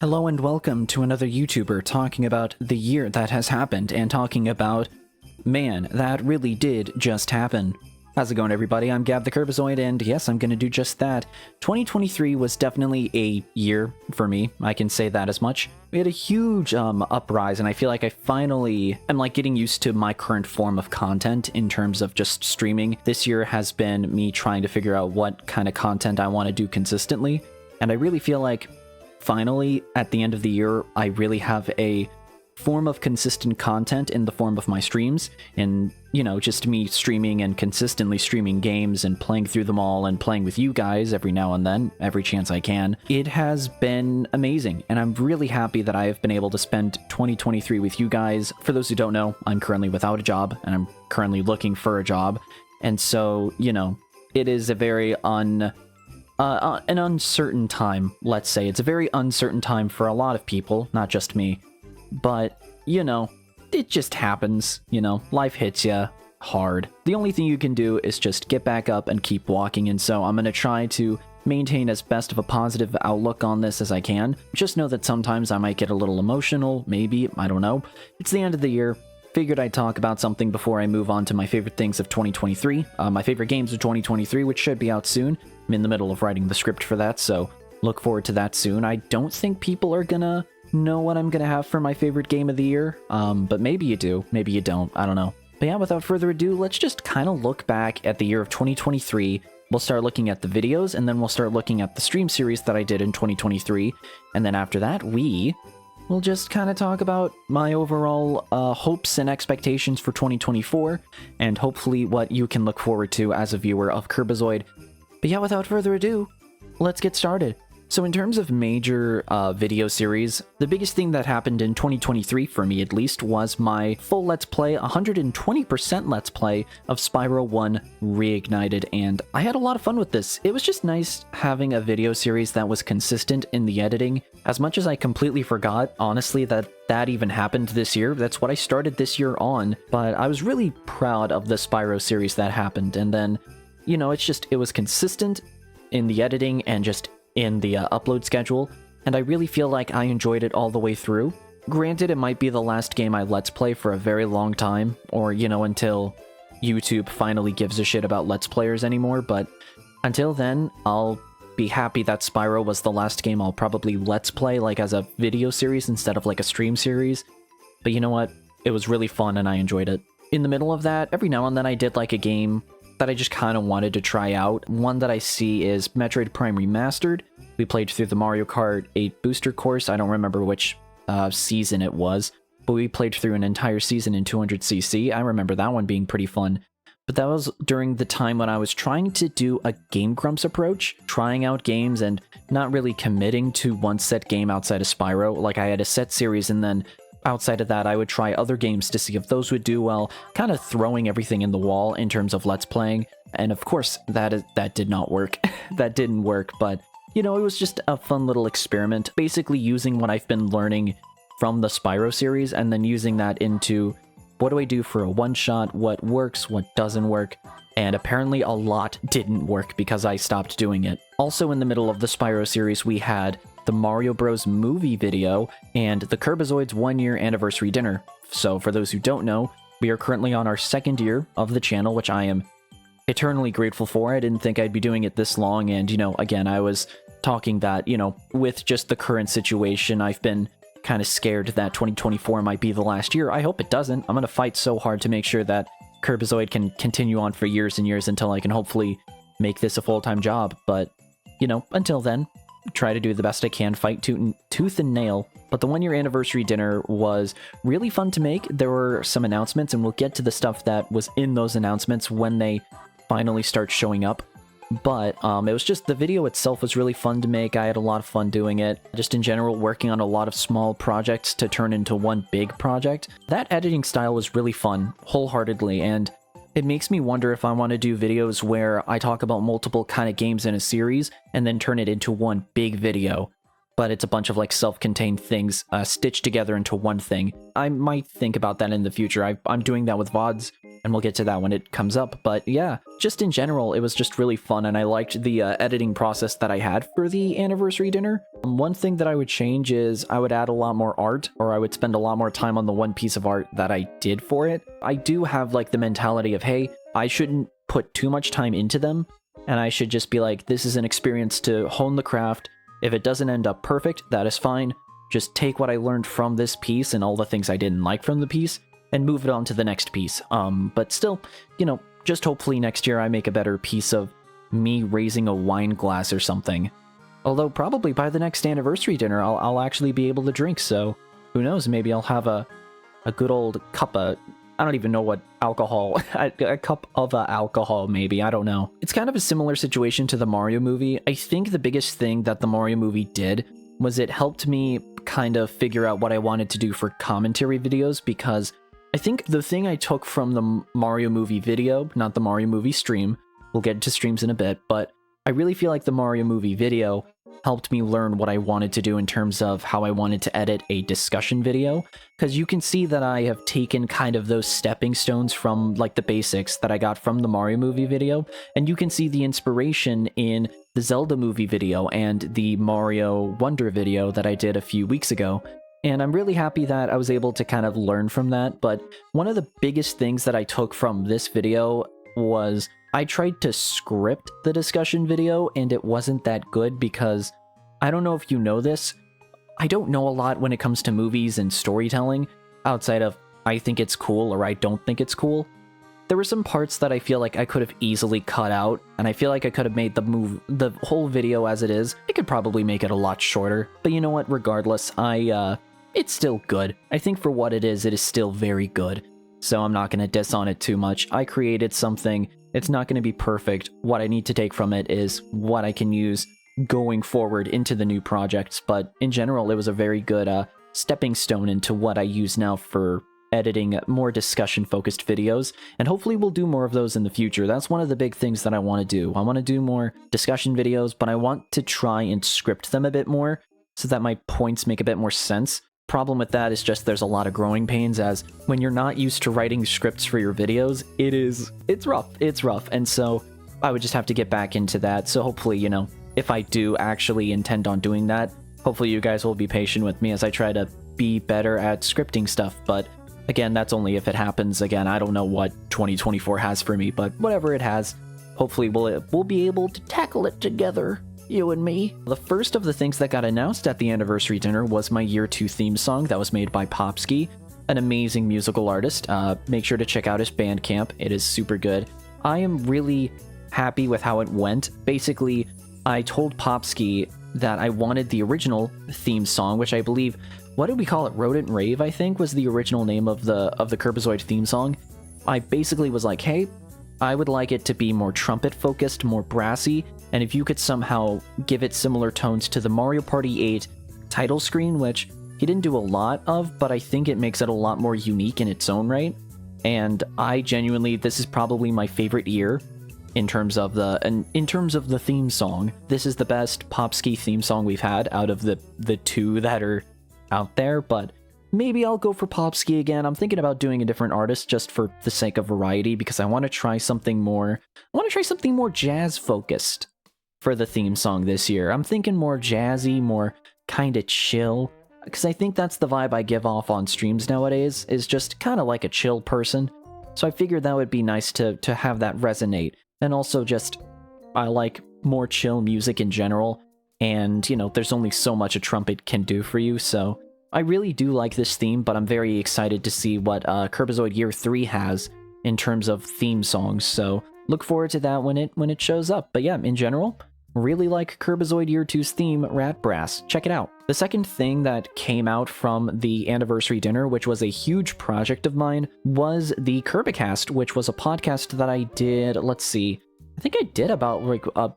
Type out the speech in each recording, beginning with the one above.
Hello and welcome to another YouTuber talking about the year that has happened and talking about, man, that really did just happen. How's it going, everybody? I'm Gab the KiRBiZoiD, and yes, I'm going to do just that. 2023 was definitely a year for me, I can say that as much. We had a huge uprise, and I feel like I finally am getting used to my current form of content in terms of just streaming. This year has been me trying to figure out what kind of content I want to do consistently, and I really feel like finally, at the end of the year, I really have a form of consistent content in the form of my streams, and, you know, just me streaming and consistently streaming games and playing through them all and playing with you guys every now and then, every chance I can. It has been amazing, and I'm really happy that I have been able to spend 2023 with you guys. For those who don't know, I'm currently without a job, and I'm currently looking for a job, and so, you know, it is a very an uncertain time, let's say. It's a very uncertain time for a lot of people, not just me. But, you know, it just happens, you know, life hits ya hard. The only thing you can do is just get back up and keep walking, and so I'm gonna try to maintain as best of a positive outlook on this as I can. Just know that sometimes I might get a little emotional, maybe, I don't know. It's the end of the year. Figured I'd talk about something before I move on to my favorite things of 2023, my favorite games of 2023, which should be out soon. I'm in the middle of writing the script for that, so look forward to that soon. I don't think people are gonna know what I'm gonna have for my favorite game of the year, but maybe you do, maybe you don't, I don't know. But yeah, without further ado, let's just kind of look back at the year of 2023. We'll start looking at the videos, and then we'll start looking at the stream series that I did in 2023, and then after that, we'll just kind of talk about my overall hopes and expectations for 2024, and hopefully what you can look forward to as a viewer of KiRBiZoiD. But yeah, without further ado, let's get started. So in terms of major video series, the biggest thing that happened in 2023, for me at least, was my full Let's Play, 120% Let's Play of Spyro 1 Reignited, and I had a lot of fun with this. It was just nice having a video series that was consistent in the editing. As much as I completely forgot, honestly, that even happened this year. That's what I started this year on, but I was really proud of the Spyro series that happened, and then, you know, it was consistent in the editing and just in the upload schedule, and I really feel like I enjoyed it all the way through. Granted, it might be the last game I Let's Play for a very long time, or, you know, until YouTube finally gives a shit about Let's Players anymore, but until then, I'll be happy that Spyro was the last game I'll probably Let's Play, like, as a video series instead of, like, a stream series. But you know what? It was really fun, and I enjoyed it. In the middle of that, every now and then I did, like, a game that I just kind of wanted to try out. One that I see is Metroid Prime Remastered. We played through the Mario Kart 8 booster course. I don't remember which season it was, but we played through an entire season in 200cc. I remember that one being pretty fun. But that was during the time when I was trying to do a Game Grumps approach, trying out games and not really committing to one set game outside of Spyro. Like, I had a set series, and then outside of that, I would try other games to see if those would do well, kind of throwing everything in the wall in terms of Let's Playing. And of course, that did not work. That didn't work, but, you know, it was just a fun little experiment, basically using what I've been learning from the Spyro series, and then using that into what do I do for a one-shot, what works, what doesn't work, and apparently a lot didn't work because I stopped doing it. Also in the middle of the Spyro series, we had the Mario Bros. Movie video, and the KiRBiZoiD's 1-year anniversary dinner. So for those who don't know, we are currently on our 2nd year of the channel, which I am eternally grateful for. I didn't think I'd be doing it this long, and, you know, again, I was talking that, you know, with just the current situation, I've been kind of scared that 2024 might be the last year. I hope it doesn't. I'm going to fight so hard to make sure that KiRBiZoiD can continue on for years and years until I can hopefully make this a full-time job, but, you know, until then, try to do the best I can, fight tooth and nail. But the 1-year anniversary dinner was really fun to make. There were some announcements, and we'll get to the stuff that was in those announcements when they finally start showing up. But it was just, the video itself was really fun to make. I had a lot of fun doing it. Just in general, working on a lot of small projects to turn into one big project. That editing style was really fun, wholeheartedly, and it makes me wonder if I want to do videos where I talk about multiple kind of games in a series and then turn it into one big video. But it's a bunch of, like, self-contained things stitched together into one thing. I might think about that in the future. I'm doing that with VODs, and we'll get to that when it comes up. But yeah, just in general, it was just really fun, and I liked the editing process that I had for the anniversary dinner. One thing that I would change is I would add a lot more art, or I would spend a lot more time on the one piece of art that I did for it. I do have like the mentality of, hey, I shouldn't put too much time into them, and I should just be like, this is an experience to hone the craft. If it doesn't end up perfect, that is fine. Just take what I learned from this piece and all the things I didn't like from the piece and move it on to the next piece. But still, you know, just hopefully next year I make a better piece of me raising a wine glass or something. Although probably by the next anniversary dinner, I'll actually be able to drink, so who knows, maybe I'll have a good old cup of, I don't even know what alcohol, a cup of alcohol maybe, I don't know. It's kind of a similar situation to the Mario movie. I think the biggest thing that the Mario movie did was it helped me kind of figure out what I wanted to do for commentary videos, because I think the thing I took from the Mario movie video, not the Mario movie stream, we'll get into streams in a bit, but I really feel like the Mario movie video helped me learn what I wanted to do in terms of how I wanted to edit a discussion video, because you can see that I have taken kind of those stepping stones from like the basics that I got from the Mario movie video, and you can see the inspiration in the Zelda movie video and the Mario Wonder video that I did a few weeks ago. And I'm really happy that I was able to kind of learn from that. But one of the biggest things that I took from this video was I tried to script the discussion video, and it wasn't that good because, I don't know if you know this, I don't know a lot when it comes to movies and storytelling, outside of I think it's cool or I don't think it's cool. There were some parts that I feel like I could have easily cut out, and I feel like I could have made the whole video as it is. I could probably make it a lot shorter, but you know what, regardless, it's still good. I think for what it is still very good. So I'm not going to diss on it too much. I created something. It's not going to be perfect. What I need to take from it is what I can use going forward into the new projects. But in general, it was a very good stepping stone into what I use now for editing more discussion-focused videos. And hopefully we'll do more of those in the future. That's one of the big things that I want to do. I want to do more discussion videos, but I want to try and script them a bit more so that my points make a bit more sense. Problem with that is just there's a lot of growing pains, as when you're not used to writing scripts for your videos, it's rough, and so I would just have to get back into that. So hopefully, you know, if I do actually intend on doing that, hopefully you guys will be patient with me as I try to be better at scripting stuff. But again, that's only if it happens. Again, I don't know what 2024 has for me, but whatever it has, hopefully we'll be able to tackle it together. You and me. The first of the things that got announced at the anniversary dinner was my Year 2 theme song that was made by Popsky, an amazing musical artist. Make sure to check out his Bandcamp. It is super good. I am really happy with how it went. Basically, I told Popsky that I wanted the original theme song, which I believe, what did we call it? Rodent Rave, I think, was the original name of the KiRBiZoiD theme song. I basically was like, hey, I would like it to be more trumpet-focused, more brassy, and if you could somehow give it similar tones to the Mario Party 8 title screen, which he didn't do a lot of, but I think it makes it a lot more unique in its own right. And I genuinely, this is probably my favorite year in terms of the theme song. This is the best Popsky theme song we've had out of the two that are out there, but maybe I'll go for Popsky again. I'm thinking about doing a different artist just for the sake of variety, because I want to try something more jazz focused for the theme song this year. I'm thinking more jazzy, more kind of chill, because I think that's the vibe I give off on streams nowadays, is just kind of like a chill person. So I figured that would be nice to have that resonate. And also just, I like more chill music in general, and, you know, there's only so much a trumpet can do for you, so I really do like this theme, but I'm very excited to see what KiRBiZoiD Year 3 has in terms of theme songs, so look forward to that when it shows up. But yeah, in general, really like KiRBiZoiD Year 2's theme, Rat Brass. Check it out. The second thing that came out from the anniversary dinner, which was a huge project of mine, was the KiRBiCast, which was a podcast that I did, let's see, I think I did about, like, I'm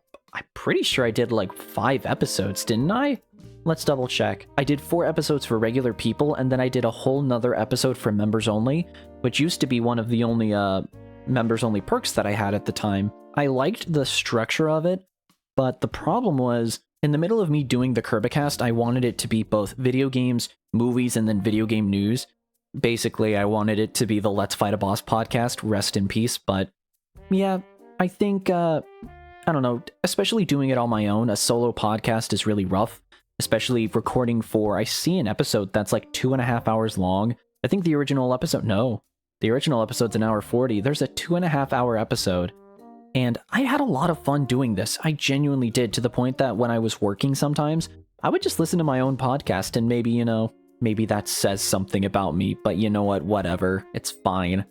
pretty sure I did like 5 episodes, didn't I? Let's double check. I did 4 episodes for regular people, and then I did a whole nother episode for members only, which used to be one of the only members only perks that I had at the time. I liked the structure of it, but the problem was, in the middle of me doing the KiRBiCast, I wanted it to be both video games, movies, and then video game news. Basically, I wanted it to be the Let's Fight a Boss podcast, rest in peace, but yeah, I think, I don't know, especially doing it on my own, a solo podcast is really rough, especially recording for, I see an episode that's like 2.5 hours long. I think the original episode's an hour 40. There's a 2.5 hour episode. And I had a lot of fun doing this. I genuinely did, to the point that when I was working sometimes, I would just listen to my own podcast and maybe, maybe that says something about me, but you know what, whatever, it's fine.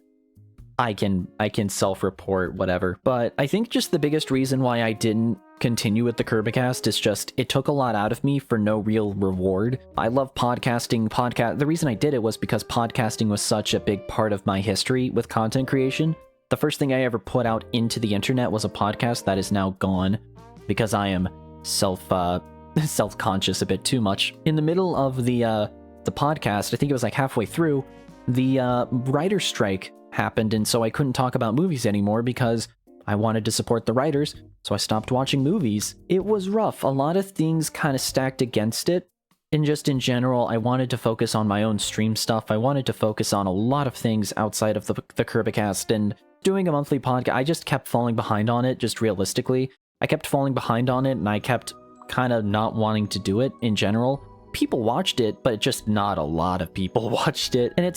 I can self-report, whatever. But I think just the biggest reason why I didn't continue with the KiRBiCast is just, it took a lot out of me for no real reward. I love podcasting. The reason I did it was because podcasting was such a big part of my history with content creation. The first thing I ever put out into the internet was a podcast that is now gone because I am self-conscious a bit too much. In the middle of the podcast, I think it was like halfway through, the writer's strike happened, and so I couldn't talk about movies anymore because I wanted to support the writers, so I stopped watching movies. It was rough. A lot of things kind of stacked against it, and just in general, I wanted to focus on my own stream stuff. I wanted to focus on a lot of things outside of the KiRBiCast, and doing a monthly podcast, I just kept falling behind on it, just realistically. I kept falling behind on it, and I kept kind of not wanting to do it in general. People watched it, but just not a lot of people watched it. And it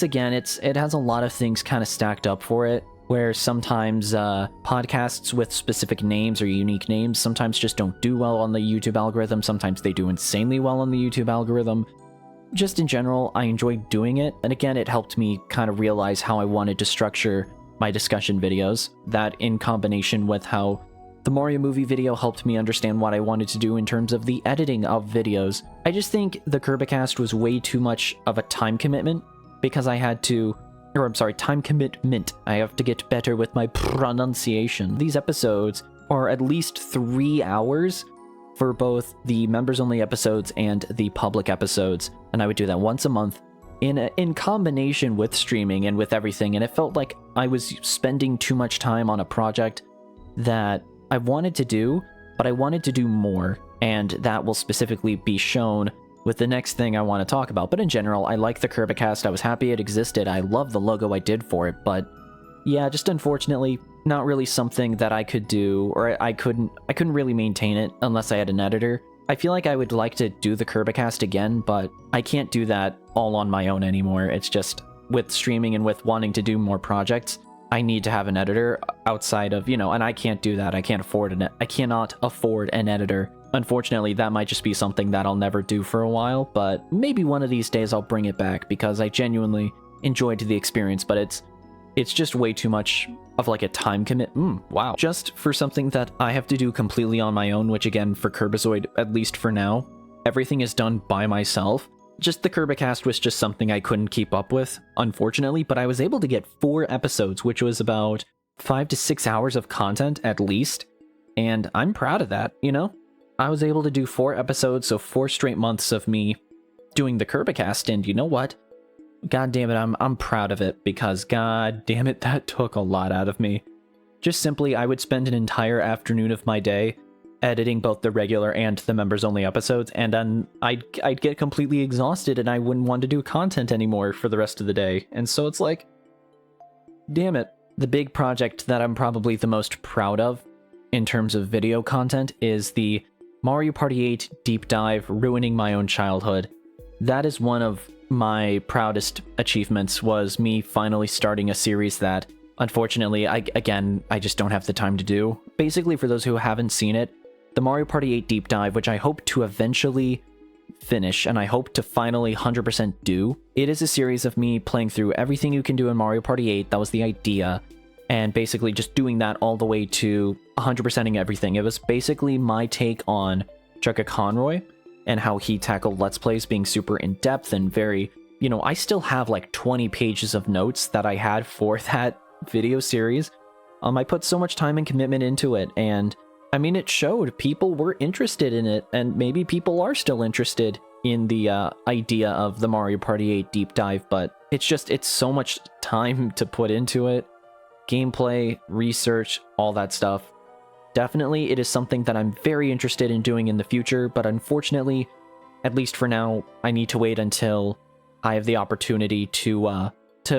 has a lot of things kind of stacked up for it, where sometimes podcasts with specific names or unique names sometimes just don't do well on the YouTube algorithm. Sometimes they do insanely well on the YouTube algorithm. Just in general, I enjoyed doing it. And again, it helped me kind of realize how I wanted to structure my discussion videos. That, in combination with how the Mario movie video, helped me understand what I wanted to do in terms of the editing of videos. I just think the KiRBiCast was way too much of a time commitment because I have to get better with my pronunciation. These episodes are at least 3 hours for both the members-only episodes and the public episodes, and I would do that once a month in combination with streaming and with everything, and it felt like I was spending too much time on a project that I wanted to do, but I wanted to do more, and that will specifically be shown with the next thing I want to talk about. But in general, I like the KiRBiCast. I was happy it existed. I love the logo I did for it, but yeah, just unfortunately, not really something that I could do, or I couldn't really maintain it unless I had an editor. I feel like I would like to do the KiRBiCast again, but I can't do that all on my own anymore. It's just, with streaming and with wanting to do more projects, I need to have an editor outside of, and I can't do that. I cannot afford an editor. Unfortunately, that might just be something that I'll never do for a while, but maybe one of these days I'll bring it back because I genuinely enjoyed the experience, but it's just way too much of like a time wow. Just for something that I have to do completely on my own, which again, for KiRBiZoiD, at least for now, everything is done by myself. Just the KiRBiCast was just something I couldn't keep up with, unfortunately, but I was able to get 4 episodes, which was about 5 to 6 hours of content at least, and I'm proud of that, I was able to do 4 episodes, so 4 straight months of me doing the KiRBiCast, and you know what? God damn it, I'm proud of it, because god damn it, that took a lot out of me. Just simply, I would spend an entire afternoon of my day editing both the regular and the members-only episodes, and then I'd get completely exhausted and I wouldn't want to do content anymore for the rest of the day. And so it's like, damn it. The big project that I'm probably the most proud of in terms of video content is the Mario Party 8 deep dive, ruining my own childhood. That is one of my proudest achievements, was me finally starting a series that, unfortunately, I just don't have the time to do. Basically, for those who haven't seen it, the Mario Party 8 deep dive, which I hope to eventually finish, and I hope to finally 100% do, it is a series of me playing through everything you can do in Mario Party 8, that was the idea, and basically just doing that all the way to 100%ing everything. It was basically my take on Jugga Conroy, and how he tackled Let's Plays being super in-depth and very, I still have like 20 pages of notes that I had for that video series. I put so much time and commitment into it, and I mean, it showed. People were interested in it, and maybe people are still interested in the idea of the Mario Party 8 deep dive, but it's so much time to put into it. Gameplay, research, all that stuff. Definitely, it is something that I'm very interested in doing in the future, but unfortunately, at least for now, I need to wait until I have the opportunity to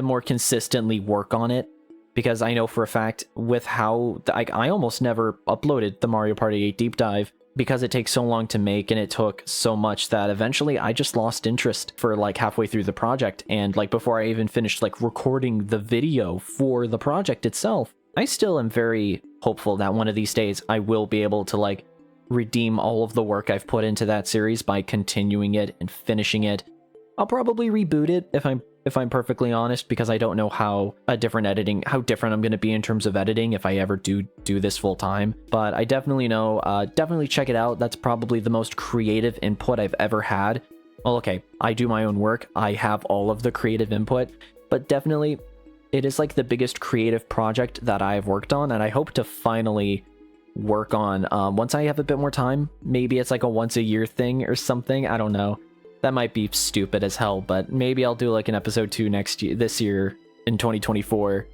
more consistently work on it, because I know for a fact with how I almost never uploaded the Mario Party 8 deep dive because it takes so long to make, and it took so much that eventually I just lost interest for like halfway through the project. And like before I even finished like recording the video for the project itself, I still am very hopeful that one of these days I will be able to like redeem all of the work I've put into that series by continuing it and finishing it. I'll probably reboot it if I'm perfectly honest, because I don't know how different I'm going to be in terms of editing if I ever do this full time. But I definitely know, definitely check it out. That's probably the most creative input I've ever had. Well, okay, I do my own work. I have all of the creative input, but definitely it is like the biggest creative project that I've worked on, and I hope to finally work on once I have a bit more time. Maybe it's like a once a year thing or something. I don't know. That might be stupid as hell, but maybe I'll do like an episode 2 this year in 2024.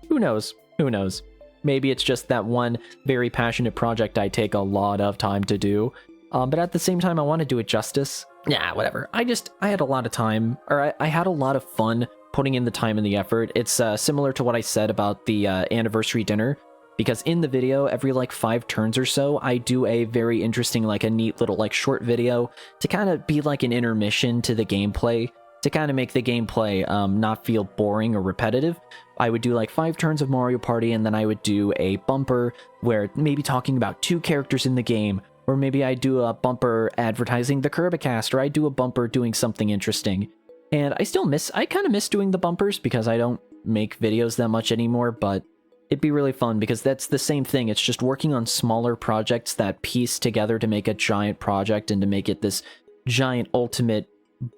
Who knows? Who knows? Maybe it's just that one very passionate project I take a lot of time to do. But at the same time, I want to do it justice. Yeah, whatever. I had a lot of time, or I had a lot of fun putting in the time and the effort. It's similar to what I said about the anniversary dinner. Because in the video, every like 5 turns or so, I do a very interesting, like a neat little like short video to kind of be like an intermission to the gameplay, to kind of make the gameplay not feel boring or repetitive. I would do like 5 turns of Mario Party, and then I would do a bumper where maybe talking about 2 characters in the game, or maybe I do a bumper advertising the KiRBiCast, or I do a bumper doing something interesting. And I kind of miss doing the bumpers because I don't make videos that much anymore, but it'd be really fun because that's the same thing. It's just working on smaller projects that piece together to make a giant project and to make it this giant ultimate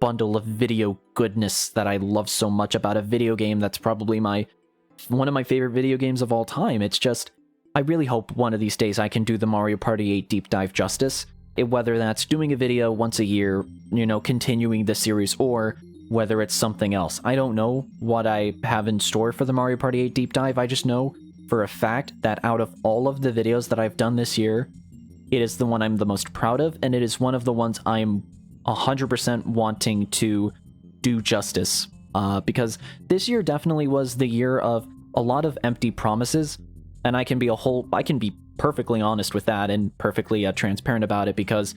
bundle of video goodness that I love so much about a video game that's probably one of my favorite video games of all time. It's just, I really hope one of these days I can do the Mario Party 8 deep dive justice. Whether that's doing a video once a year, you know, continuing the series, or whether it's something else. I don't know what I have in store for the Mario Party 8 deep dive. I just know for a fact that out of all of the videos that I've done this year, it is the one I'm the most proud of, and it is one of the ones I'm 100% wanting to do justice. Because this year definitely was the year of a lot of empty promises, and I can be perfectly honest with that and perfectly transparent about it, because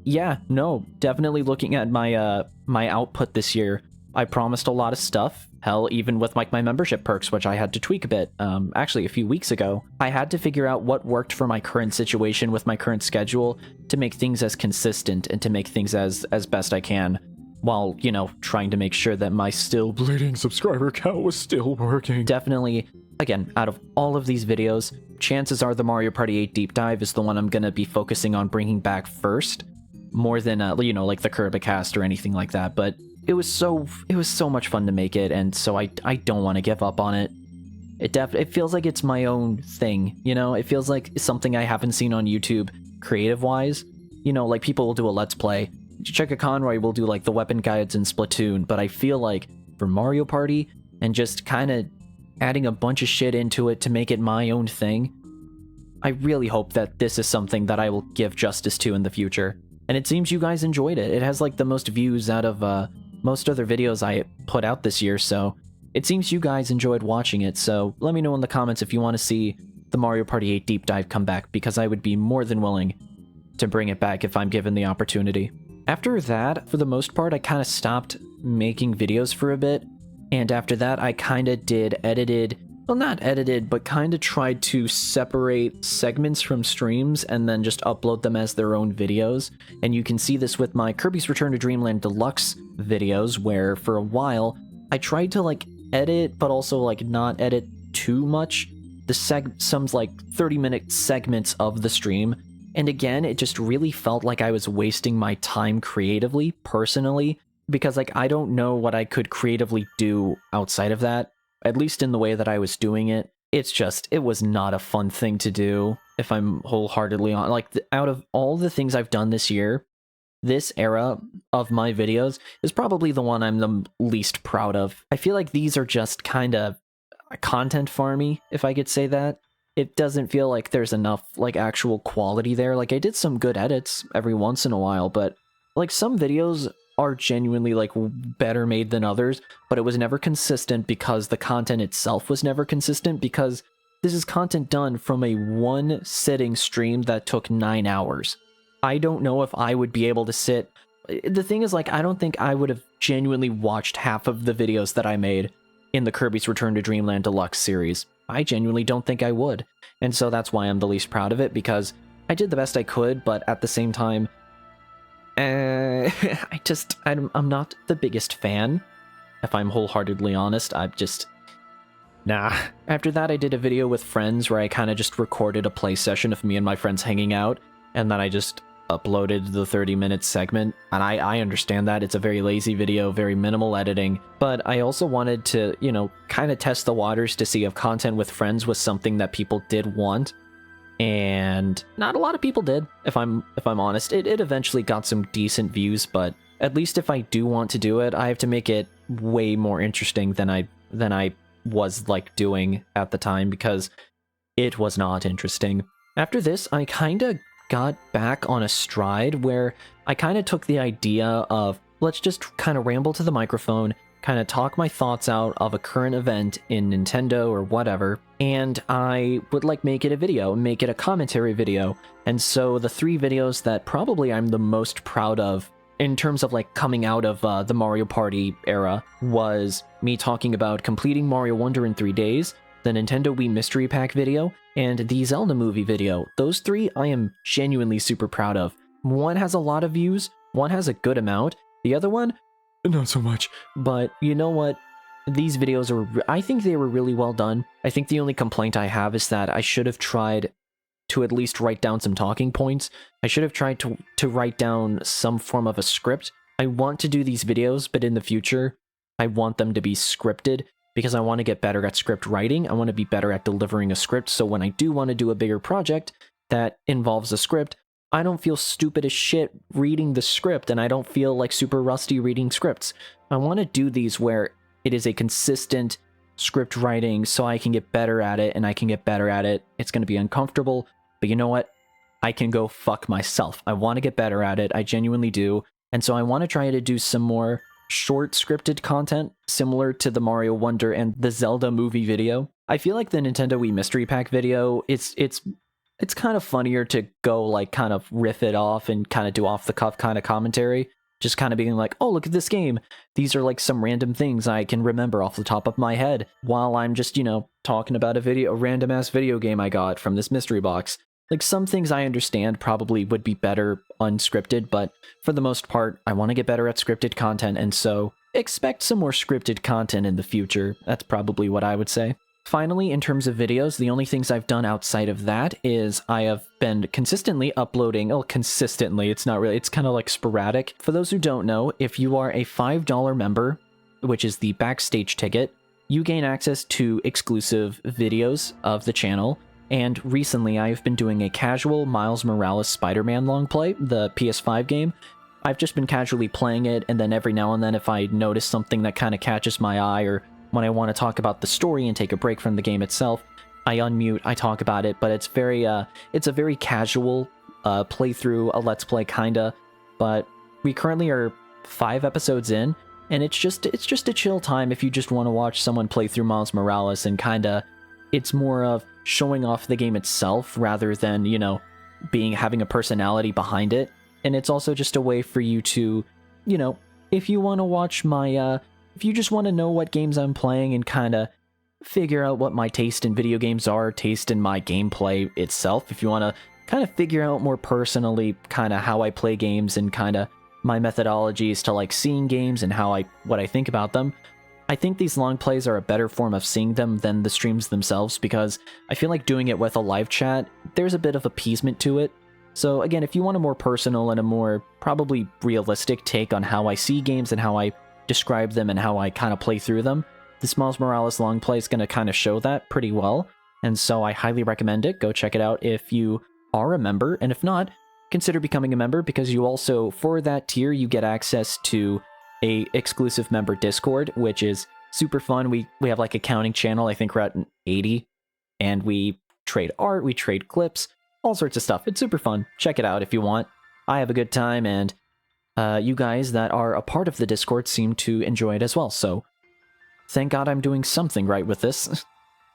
yeah, no, definitely looking at my my output this year, I promised a lot of stuff. Hell, even with like my membership perks, which I had to tweak a bit, actually a few weeks ago, I had to figure out what worked for my current situation with my current schedule to make things as consistent and to make things as best I can, while, you know, trying to make sure that my still bleeding subscriber count was still working. Definitely, again, out of all of these videos, chances are the Mario Party 8 deep dive is the one I'm gonna be focusing on bringing back first, more than you know, like the KiRBiCast or anything like that. But it was so much fun to make it, and so I don't want to give up on it. It feels like it's my own thing, you know. It feels like something I haven't seen on YouTube creative wise. You know, like people will do a Let's Play. Checka Conroy will do like the weapon guides in Splatoon, but I feel like for Mario Party and just kind of adding a bunch of shit into it to make it my own thing, I really hope that this is something that I will give justice to in the future. And it seems you guys enjoyed it. It has like the most views out of most other videos I put out this year, so it seems you guys enjoyed watching it. So let me know in the comments if you want to see the Mario Party 8 deep dive come back, because I would be more than willing to bring it back if I'm given the opportunity. After that, for the most part, I kind of stopped making videos for a bit, and after that I kind of did not edited, but kind of tried to separate segments from streams and then just upload them as their own videos. And you can see this with my Kirby's Return to Dreamland Deluxe videos, where for a while I tried to like edit, but also like not edit too much some like 30-minute segments of the stream. And again, it just really felt like I was wasting my time creatively, personally, because like I don't know what I could creatively do outside of that. At least in the way that I was doing it. It was not a fun thing to do, if I'm wholeheartedly on. Like, out of all the things I've done this year, this era of my videos is probably the one I'm the least proud of. I feel like these are just kind of content farmy, if I could say that. It doesn't feel like there's enough, like, actual quality there. Like, I did some good edits every once in a while, but, like, some videos are genuinely like better made than others, but it was never consistent because the content itself was never consistent, because this is content done from a one sitting stream that took 9 hours. I don't know if I would be able to sit. The thing is, like, I don't think I would have genuinely watched half of the videos that I made in the Kirby's Return to Dreamland Deluxe series. I genuinely don't think I would. And so that's why I'm the least proud of it, because I did the best I could, but at the same time, I'm not the biggest fan. If I'm wholeheartedly honest, nah. After that, I did a video with friends where I kind of just recorded a play session of me and my friends hanging out, and then I just uploaded the 30-minute segment. And I understand that it's a very lazy video, very minimal editing, but I also wanted to, you know, kind of test the waters to see if content with friends was something that people did want. And not a lot of people did, if I'm honest. It eventually got some decent views, but at least if I do want to do it, I have to make it way more interesting than I was like doing at the time, because it was not interesting. After this, I kind of got back on a stride where I kind of took the idea of, let's just kind of ramble to the microphone, kind of talk my thoughts out of a current event in Nintendo or whatever, and I would like make it a video, make it a commentary video. And so the 3 videos that probably I'm the most proud of in terms of like coming out of the Mario Party era was me talking about completing Mario Wonder in 3 days, the Nintendo Wii Mystery Pack video, and the Zelda movie video. Those 3 I am genuinely super proud of. One has a lot of views, one has a good amount, the other one, not so much. But you know what? These videos I think they were really well done. I think the only complaint I have is that I should have tried to at least write down some talking points. I should have tried to write down some form of a script. I want to do these videos, but in the future, I want them to be scripted, because I want to get better at script writing. I want to be better at delivering a script, so when I do want to do a bigger project that involves a script, I don't feel stupid as shit reading the script, and I don't feel like super rusty reading scripts. I want to do these where it is a consistent script writing so I can get better at it, and I can get better at it. It's going to be uncomfortable, but you know what? I can go fuck myself. I want to get better at it. I genuinely do. And so I want to try to do some more short scripted content similar to the Mario Wonder and the Zelda movie video. I feel like the Nintendo Wii Mystery Pack video, it's kind of funnier to go like kind of riff it off and kind of do off the cuff kind of commentary. Just kind of being like, oh, look at this game. These are like some random things I can remember off the top of my head while I'm just, you know, talking about a random ass video game I got from this mystery box. Like, some things I understand probably would be better unscripted, but for the most part, I want to get better at scripted content, and so expect some more scripted content in the future. That's probably what I would say. Finally, in terms of videos, the only things I've done outside of that is I have been consistently uploading. Oh, consistently, it's not really, it's kind of like sporadic. For those who don't know, if you are a $5 member, which is the backstage ticket, you gain access to exclusive videos of the channel. And recently, I've been doing a casual Miles Morales Spider-Man long play, the PS5 game. I've just been casually playing it, and then every now and then if I notice something that kind of catches my eye, or when I want to talk about the story and take a break from the game itself, I unmute, I talk about it, but it's a very casual playthrough, a let's play kinda, but we currently are 5 episodes in, and it's just a chill time if you just want to watch someone play through Miles Morales, and kinda, it's more of showing off the game itself rather than, you know, having a personality behind it. And it's also just a way for you to, you know, if you want to watch my, if you just want to know what games I'm playing and kind of figure out what my taste in video games are, taste in my gameplay itself, if you want to kind of figure out more personally kind of how I play games and kind of my methodologies to like seeing games and what I think about them, I think these long plays are a better form of seeing them than the streams themselves, because I feel like doing it with a live chat, there's a bit of appeasement to it. So again, if you want a more personal and a more probably realistic take on how I see games and how I describe them and how I kind of play through them, this Miles Morales long play is going to kind of show that pretty well. And so I highly recommend it. Go check it out if you are a member, and if not, consider becoming a member, because you also, for that tier, you get access to a exclusive member Discord, which is super fun. We have like a counting channel. I think we're at 80, and we trade art, we trade clips, all sorts of stuff. It's super fun. Check it out if you want. I have a good time, and you guys that are a part of the Discord seem to enjoy it as well, so thank God I'm doing something right with this.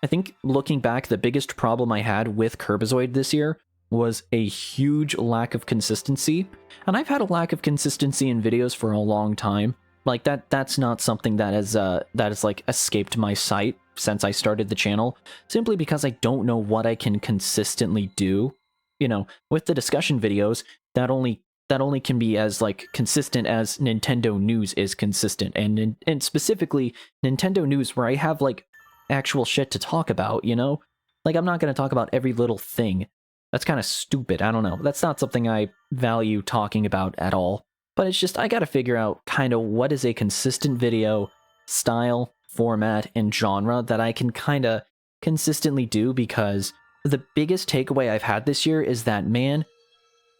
I think looking back, the biggest problem I had with KiRBiZoiD this year was a huge lack of consistency, and I've had a lack of consistency in videos for a long time. Like that's not something that has like escaped my sight since I started the channel, simply because I don't know what I can consistently do. You know, with the discussion videos, that only can be as like consistent as Nintendo news is consistent, and specifically Nintendo news where I have like actual shit to talk about, you know? Like I'm not going to talk about every little thing. That's kind of stupid. I don't know. That's not something I value talking about at all. But it's just, I gotta figure out kind of what is a consistent video style, format, and genre that I can kind of consistently do, because the biggest takeaway I've had this year is that, man,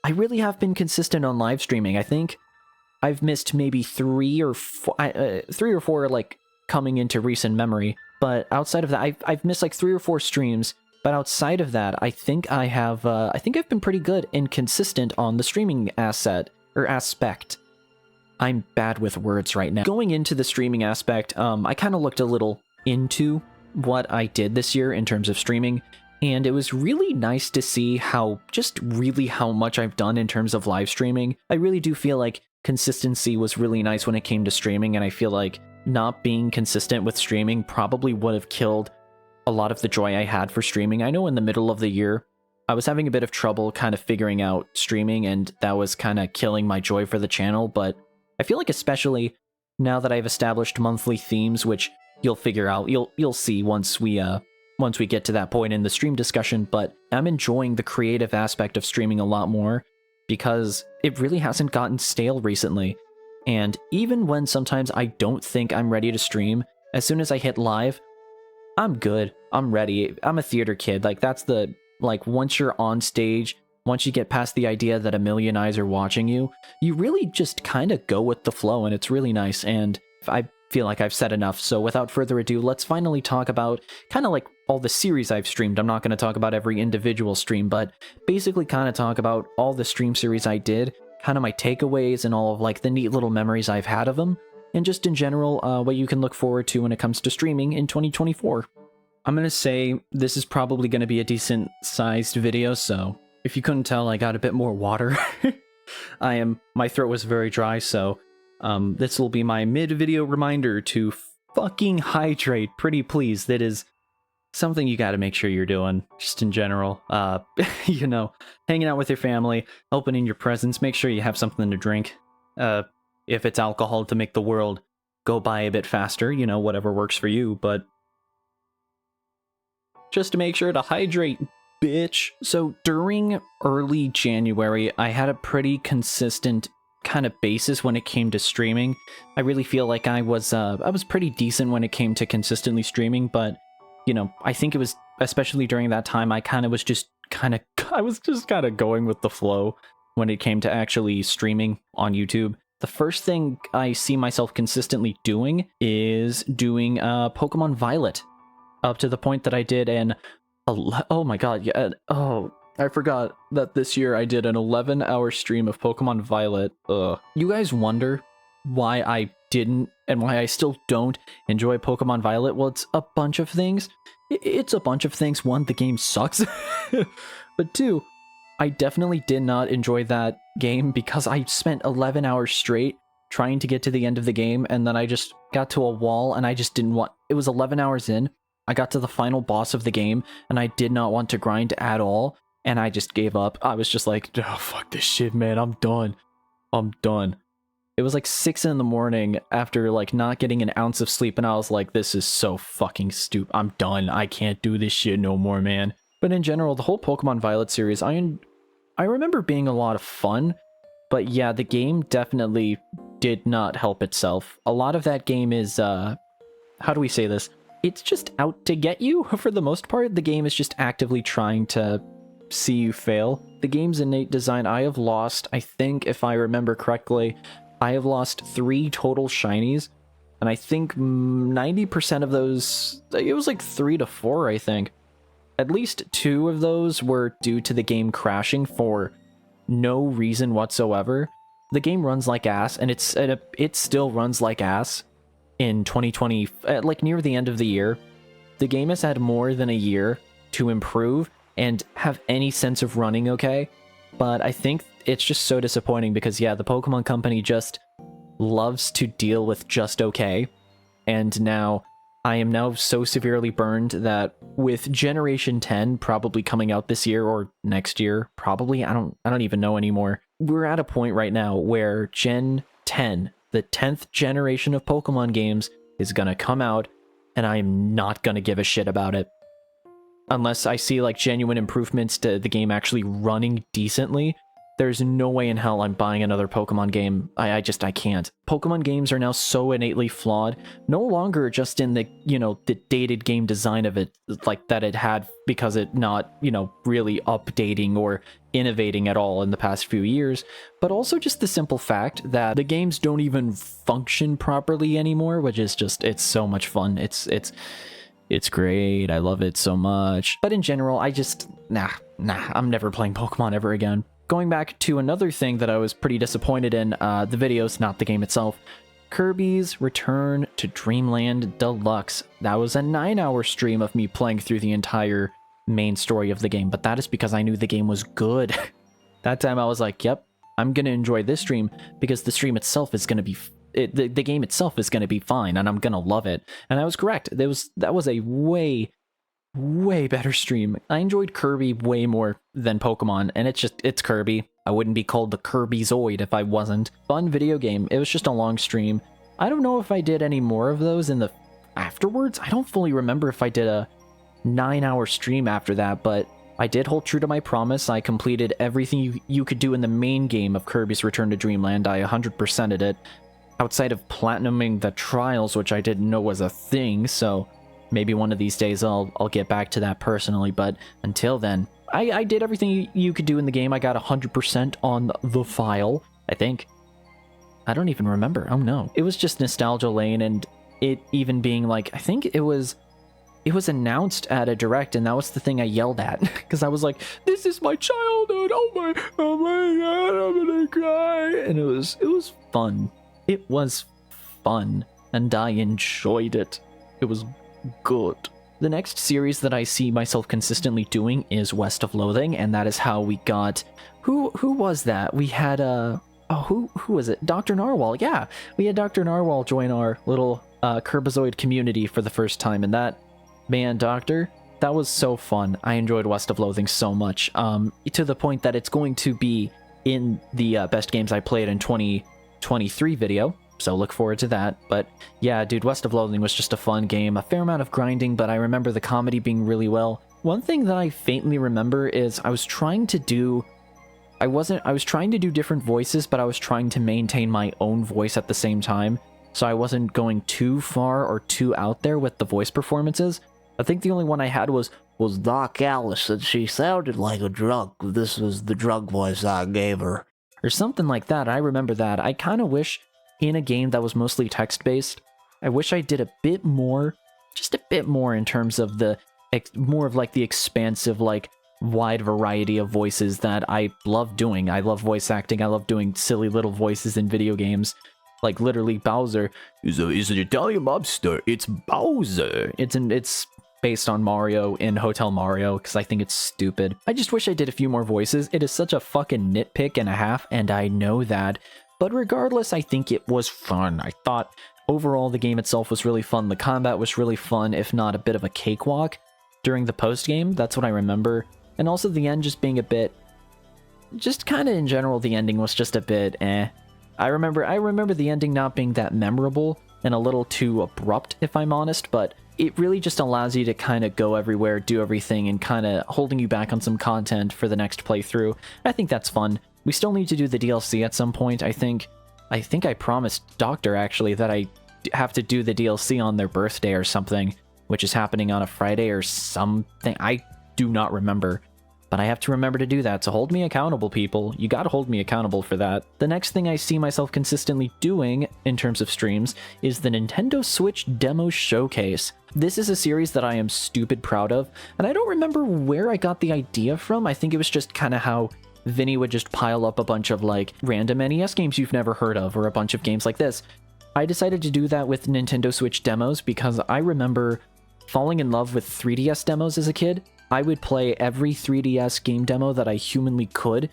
I really have been consistent on live streaming. I think I've missed maybe three or four, like, coming into recent memory. But outside of that, I've missed like 3 or 4 streams. But outside of that, I think I've been pretty good and consistent on the streaming aspect. I'm bad with words right now. Going into the streaming aspect, I kind of looked a little into what I did this year in terms of streaming, and it was really nice to see how much I've done in terms of live streaming. I really do feel like consistency was really nice when it came to streaming, and I feel like not being consistent with streaming probably would have killed a lot of the joy I had for streaming. I know in the middle of the year, I was having a bit of trouble kind of figuring out streaming, and that was kind of killing my joy for the channel, but I feel like especially now that I've established monthly themes, which you'll figure out, you'll see once we get to that point in the stream discussion, but I'm enjoying the creative aspect of streaming a lot more because it really hasn't gotten stale recently. And even when sometimes I don't think I'm ready to stream, as soon as I hit live, I'm good. I'm ready. I'm a theater kid. Like, that's the, like, once you're on stage, once you get past the idea that a million eyes are watching you, you really just kind of go with the flow, and it's really nice. And I feel like I've said enough, so without further ado, let's finally talk about kind of like all the series I've streamed. I'm not going to talk about every individual stream, but basically kind of talk about all the stream series I did, kind of my takeaways and all of like the neat little memories I've had of them, and just in general, what you can look forward to when it comes to streaming in 2024. I'm going to say this is probably going to be a decent sized video, so if you couldn't tell, I got a bit more water. My throat was very dry, so this will be my mid-video reminder to fucking hydrate, pretty please. That is something you got to make sure you're doing, just in general. You know, hanging out with your family, opening your presents, make sure you have something to drink. If it's alcohol to make the world go by a bit faster, you know, whatever works for you, but just to make sure to hydrate, bitch. So during early January, I had a pretty consistent kind of basis when it came to streaming. I really feel like I was pretty decent when it came to consistently streaming, but you know, I think it was especially during that time I was just kind of going with the flow when it came to actually streaming on YouTube. The first thing I see myself consistently doing is doing Pokemon Violet, up to the point that I did oh my god, yeah, oh, I forgot that this year I did an 11-hour stream of Pokemon Violet. You guys wonder why I didn't, and why I still don't enjoy Pokemon Violet? Well, it's a bunch of things. It's a bunch of things. One, the game sucks. But two, I definitely did not enjoy that game because I spent 11 hours straight trying to get to the end of the game, and then I just got to a wall, and I just didn't want... It was 11 hours in, I got to the final boss of the game, and I did not want to grind at all, and I just gave up. I was just like, oh, fuck this shit, man, I'm done. I'm done. It was like 6 in the morning after like not getting an ounce of sleep, and I was like, this is so fucking stupid. I'm done. I can't do this shit no more, man. But in general, the whole Pokemon Violet series, I remember being a lot of fun, but yeah, the game definitely did not help itself. A lot of that game is, how do we say this? It's just out to get you, for the most part. The game is just actively trying to see you fail. The game's innate design, I have lost, I think, if I remember correctly, I have lost 3 total shinies, and I think 90% of those, it was like 3 to 4, I think. At least 2 of those were due to the game crashing for no reason whatsoever. the game runs like ass, and it still runs like ass in 2020, like near the end of the year. The game has had more than a year to improve and have any sense of running okay, but I think it's just so disappointing because, yeah, the Pokemon Company just loves to deal with just okay, and now I am now so severely burned that with Generation 10 probably coming out this year or next year, probably, I don't even know anymore. We're at a point right now where Gen 10, the 10th generation of Pokemon games, is gonna come out, and I am not gonna give a shit about it. Unless I see like genuine improvements to the game actually running decently, there's no way in hell I'm buying another Pokemon game. I can't. Pokemon games are now so innately flawed, no longer just in the, the dated game design of it, like that it had because it not, really updating or innovating at all in the past few years, but also just the simple fact that the games don't even function properly anymore, which is just, it's so much fun. It's great. I love it so much. But in general, I just, I'm never playing Pokemon ever again. Going back to another thing that I was pretty disappointed in, the videos, not the game itself, Kirby's Return to Dreamland Deluxe. That was a 9-hour stream of me playing through the entire main story of the game, but that is because I knew the game was good. That time I was like, yep, I'm gonna enjoy this stream because the stream itself is gonna be, the game itself is gonna be fine, and I'm gonna love it. And I was correct. That was a way better stream. I enjoyed Kirby way more than Pokemon, and it's Kirby. I wouldn't be called the KiRBiZoiD if I wasn't. Fun video game. It was just a long stream. I don't know if I did any more of those in the afterwards. I don't fully remember if I did a 9-hour stream after that, but I did hold true to my promise. I completed everything you could do in the main game of Kirby's Return to Dreamland. I 100%ed it. Outside of platinuming the trials, which I didn't know was a thing, so maybe one of these days I'll get back to that personally, but until then, I did everything you could do in the game. I got 100% on the file, I think. I don't even remember. Oh no. It was just nostalgia lane, and it even being like, I think it was announced at a direct, and that was the thing I yelled at, because I was like, this is my childhood, oh my god, I'm gonna cry, and it was fun. It was fun, and I enjoyed it. It was good. The next series that I see myself consistently doing is West of Loathing, and that is how we got... Who was that? We had, who was it? Dr. Narwhal, yeah! We had Dr. Narwhal join our little KiRBiZoiD community for the first time, and that, man, Doctor, that was so fun. I enjoyed West of Loathing so much, to the point that it's going to be in the Best Games I Played in 2023 video. So look forward to that. But yeah, dude, West of Loathing was just a fun game. A fair amount of grinding, but I remember the comedy being really well. One thing that I faintly remember is I was trying to do different voices, but I was trying to maintain my own voice at the same time. So I wasn't going too far or too out there with the voice performances. I think the only one I had was Doc Alice, and she sounded like a drunk. This was the drunk voice I gave her. Or something like that. I remember that. I kind of wish in a game that was mostly text-based, I wish I did a bit more, just a bit more in terms of the, more of like the expansive, like, wide variety of voices that I love doing. I love voice acting. I love doing silly little voices in video games. Like, literally, Bowser is an Italian mobster. It's Bowser. It's based on Mario in Hotel Mario, because I think it's stupid. I just wish I did a few more voices. It is such a fucking nitpick and a half, and I know that. But regardless, I think it was fun. I thought overall the game itself was really fun. The combat was really fun, if not a bit of a cakewalk during the post-game. That's what I remember. And also the end just being a bit... Just kind of in general, the ending was just a bit eh. I remember the ending not being that memorable and a little too abrupt, if I'm honest, but it really just allows you to kind of go everywhere, do everything, and kind of holding you back on some content for the next playthrough. I think that's fun. We still need to do the DLC at some point. I think I promised Doctor, actually, that I have to do the DLC on their birthday or something, which is happening on a Friday or something. I do not remember. But I have to remember to do that, so hold me accountable, people. You gotta hold me accountable for that. The next thing I see myself consistently doing, in terms of streams, is the Nintendo Switch Demo Showcase. This is a series that I am stupid proud of, and I don't remember where I got the idea from. I think it was just kind of how Vinny would just pile up a bunch of like random NES games you've never heard of, or a bunch of games like this. I decided to do that with Nintendo Switch demos because I remember falling in love with 3DS demos as a kid. I would play every 3DS game demo that I humanly could,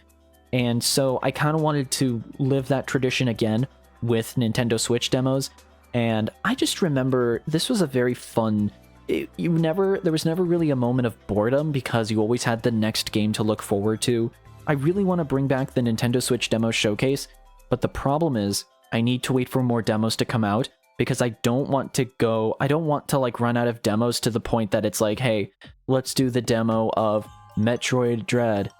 and so I kind of wanted to live that tradition again with Nintendo Switch demos. And I just remember this was a very fun... there was never really a moment of boredom because you always had the next game to look forward to. I really want to bring back the Nintendo Switch demo showcase, but the problem is I need to wait for more demos to come out because I don't want to like run out of demos to the point that it's like, hey, let's do the demo of Metroid Dread.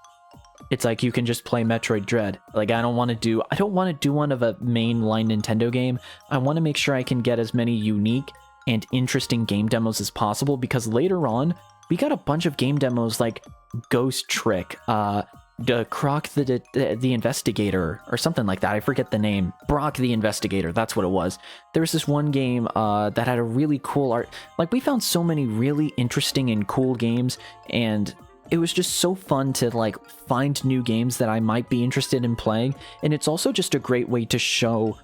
It's like you can just play Metroid Dread. Like I don't want to do one of a mainline Nintendo game. I want to make sure I can get as many unique and interesting game demos as possible, because later on we got a bunch of game demos like Ghost Trick, Croc the Investigator, or something like that. I forget the name. Brock the Investigator, that's what it was. There was this one game that had a really cool art. Like we found so many really interesting and cool games, and it was just so fun to like find new games that I might be interested in playing. And it's also just a great way to show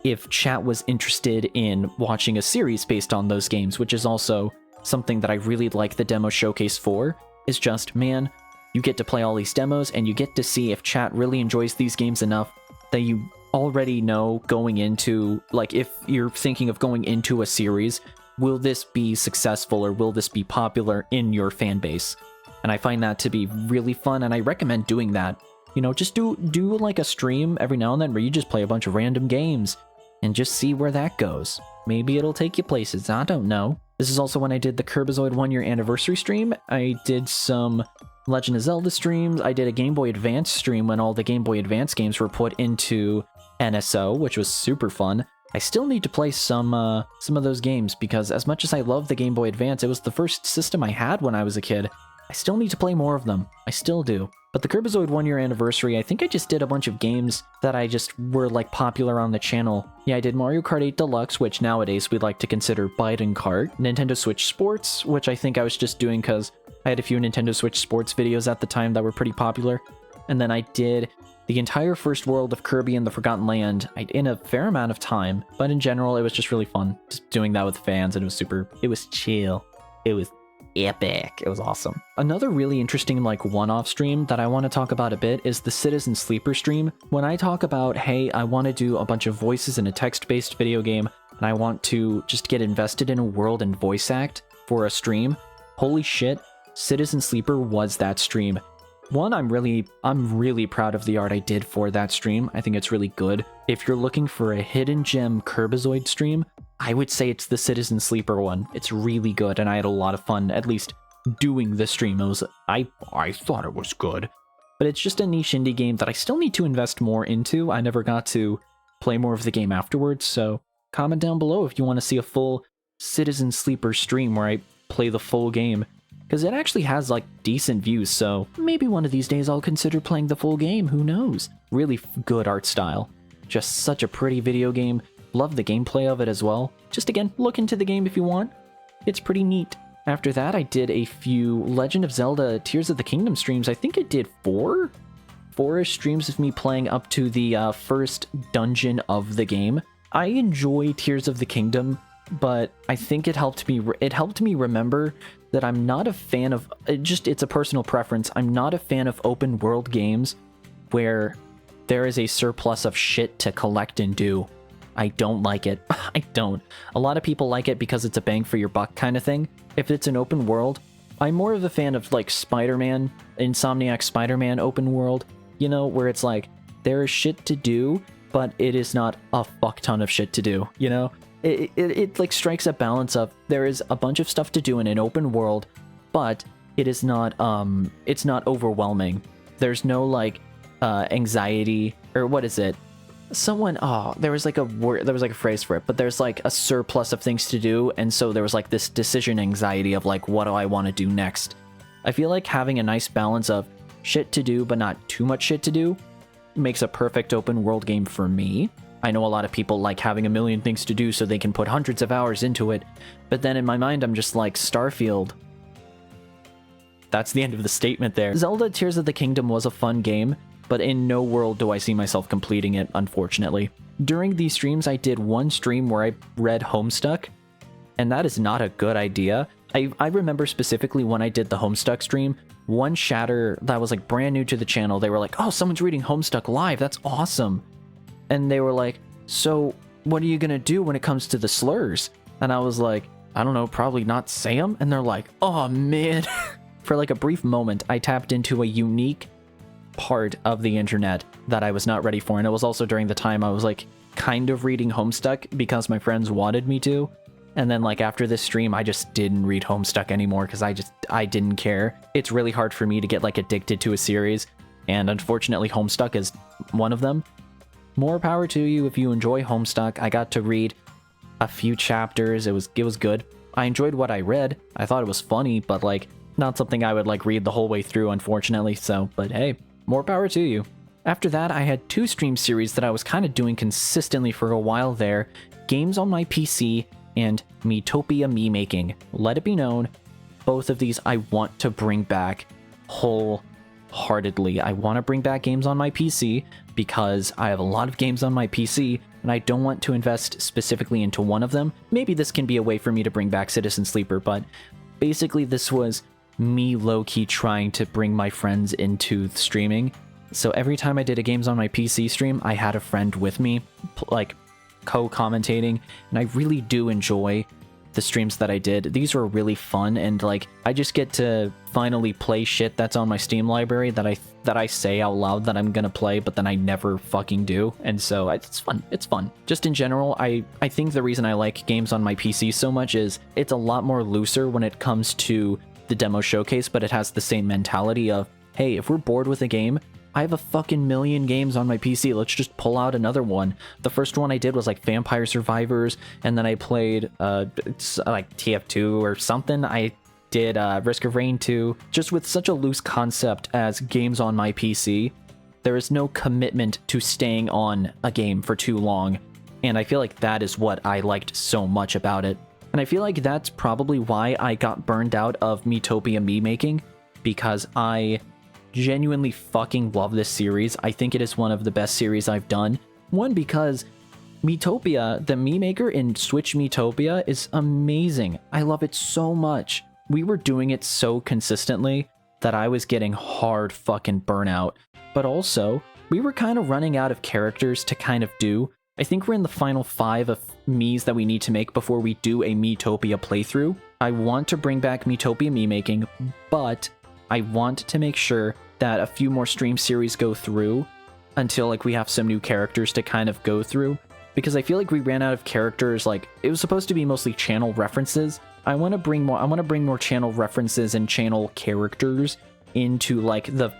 if chat was interested in watching a series based on those games, which is also something that I really like the demo showcase for. Is just, man, you get to play all these demos and you get to see if chat really enjoys these games enough that you already know going into, like, if you're thinking of going into a series, will this be successful or will this be popular in your fan base? And I find that to be really fun, and I recommend doing that. You know, just do like a stream every now and then where you just play a bunch of random games and just see where that goes. Maybe it'll take you places, I don't know. This is also when I did the KiRBiZoiD 1-year anniversary stream. I did some Legend of Zelda streams. I did a Game Boy Advance stream when all the Game Boy Advance games were put into NSO, which was super fun. I still need to play some of those games because as much as I love the Game Boy Advance, it was the first system I had when I was a kid. I still need to play more of them. I still do. But the KiRBiZoiD 1-year anniversary, I think I just did a bunch of games that I just were like popular on the channel. Yeah, I did Mario Kart 8 Deluxe, which nowadays we'd like to consider Biden Kart. Nintendo Switch Sports, which I think I was just doing because I had a few Nintendo Switch Sports videos at the time that were pretty popular. And then I did the entire first world of Kirby and the Forgotten Land in a fair amount of time. But in general, it was just really fun just doing that with fans, and it was chill. It was epic. It was awesome. Another really interesting like one-off stream that I want to talk about a bit is the Citizen Sleeper stream. When I talk about, hey, I want to do a bunch of voices in a text-based video game and I want to just get invested in a world and voice act for a stream, holy shit, Citizen Sleeper was that stream. One, I'm really proud of the art I did for that stream. I think it's really good. If you're looking for a hidden gem KiRBiZoiD stream, I would say it's the Citizen Sleeper one. It's really good, and I had a lot of fun, at least doing the stream. I thought it was good. But it's just a niche indie game that I still need to invest more into. I never got to play more of the game afterwards, so comment down below if you want to see a full Citizen Sleeper stream where I play the full game. Because it actually has, like, decent views, so maybe one of these days I'll consider playing the full game, who knows? Really good art style. Just such a pretty video game. Love the gameplay of it as well. Just again, look into the game if you want. It's pretty neat. After that, I did a few Legend of Zelda Tears of the Kingdom streams. I think I did four-ish streams of me playing up to the first dungeon of the game. I enjoy Tears of the Kingdom, but I think it helped me remember that I'm not a fan of, it's a personal preference, I'm not a fan of open world games where there is a surplus of shit to collect and do. I don't like it. I don't. A lot of people like it because it's a bang for your buck kind of thing. If it's an open world, I'm more of a fan of like Spider-Man, Insomniac Spider-Man open world, you know, where it's like, there is shit to do, but it is not a fuck ton of shit to do, you know? It like strikes a balance of there is a bunch of stuff to do in an open world, but it is not it's not overwhelming. There's no like anxiety, or what is it? There was like a phrase for it, but there's like a surplus of things to do, and so there was like this decision anxiety of like, what do I want to do next? I feel like having a nice balance of shit to do but not too much shit to do makes a perfect open world game for me. I know a lot of people like having a million things to do so they can put hundreds of hours into it, but then in my mind I'm just like, Starfield. That's the end of the statement there. Zelda Tears of the Kingdom was a fun game, but in no world do I see myself completing it, unfortunately. During these streams, I did one stream where I read Homestuck, and that is not a good idea. I remember specifically when I did the Homestuck stream, one chatter that was like brand new to the channel, they were like, oh, someone's reading Homestuck live, that's awesome. And they were like, so what are you gonna do when it comes to the slurs? And I was like, I don't know, probably not say them. And they're like, oh man. For like a brief moment, I tapped into a unique part of the internet that I was not ready for. And it was also during the time I was like kind of reading Homestuck because my friends wanted me to. And then like after this stream, I just didn't read Homestuck anymore because I didn't care. It's really hard for me to get like addicted to a series. And unfortunately, Homestuck is one of them. More power to you if you enjoy Homestuck. I got to read a few chapters. It was good. I enjoyed what I read. I thought it was funny, but like not something I would like read the whole way through, unfortunately. So, but hey, more power to you. After that, I had two stream series that I was kind of doing consistently for a while there. Games on my PC and Miitopia me making. Let it be known, both of these I want to bring back wholeheartedly. I want to bring back games on my PC because I have a lot of games on my PC and I don't want to invest specifically into one of them. Maybe this can be a way for me to bring back Citizen Sleeper, but basically this was me low-key trying to bring my friends into streaming. So every time I did a games on my PC stream, I had a friend with me, like co-commentating, and I really do enjoy the streams that I did. These were really fun, and like I just get to finally play shit that's on my Steam library that I say out loud that I'm gonna play, but then I never fucking do. And so it's fun. It's fun. Just in general, I think the reason I like games on my PC so much is it's a lot more looser when it comes to the demo showcase, but it has the same mentality of, hey, if we're bored with a game, I have a fucking million games on my PC. Let's just pull out another one. The first one I did was like Vampire Survivors, and then I played like TF2 or something. I did Risk of Rain 2. Just with such a loose concept as games on my PC, there is no commitment to staying on a game for too long. And I feel like that is what I liked so much about it. And I feel like that's probably why I got burned out of Miitopia me making, because I genuinely fucking love this series. I think it is one of the best series I've done. One, because Miitopia, the me maker in Switch Miitopia, is amazing. I love it so much. We were doing it so consistently that I was getting hard fucking burnout. But also, we were kind of running out of characters to kind of do. I think we're in the final 5 of me's that we need to make before we do a Miitopia playthrough. I want to bring back Miitopia me making, but I want to make sure that a few more stream series go through until like we have some new characters to kind of go through, because I feel like we ran out of characters. Like it was supposed to be mostly channel references. I want to bring more channel references and channel characters into like the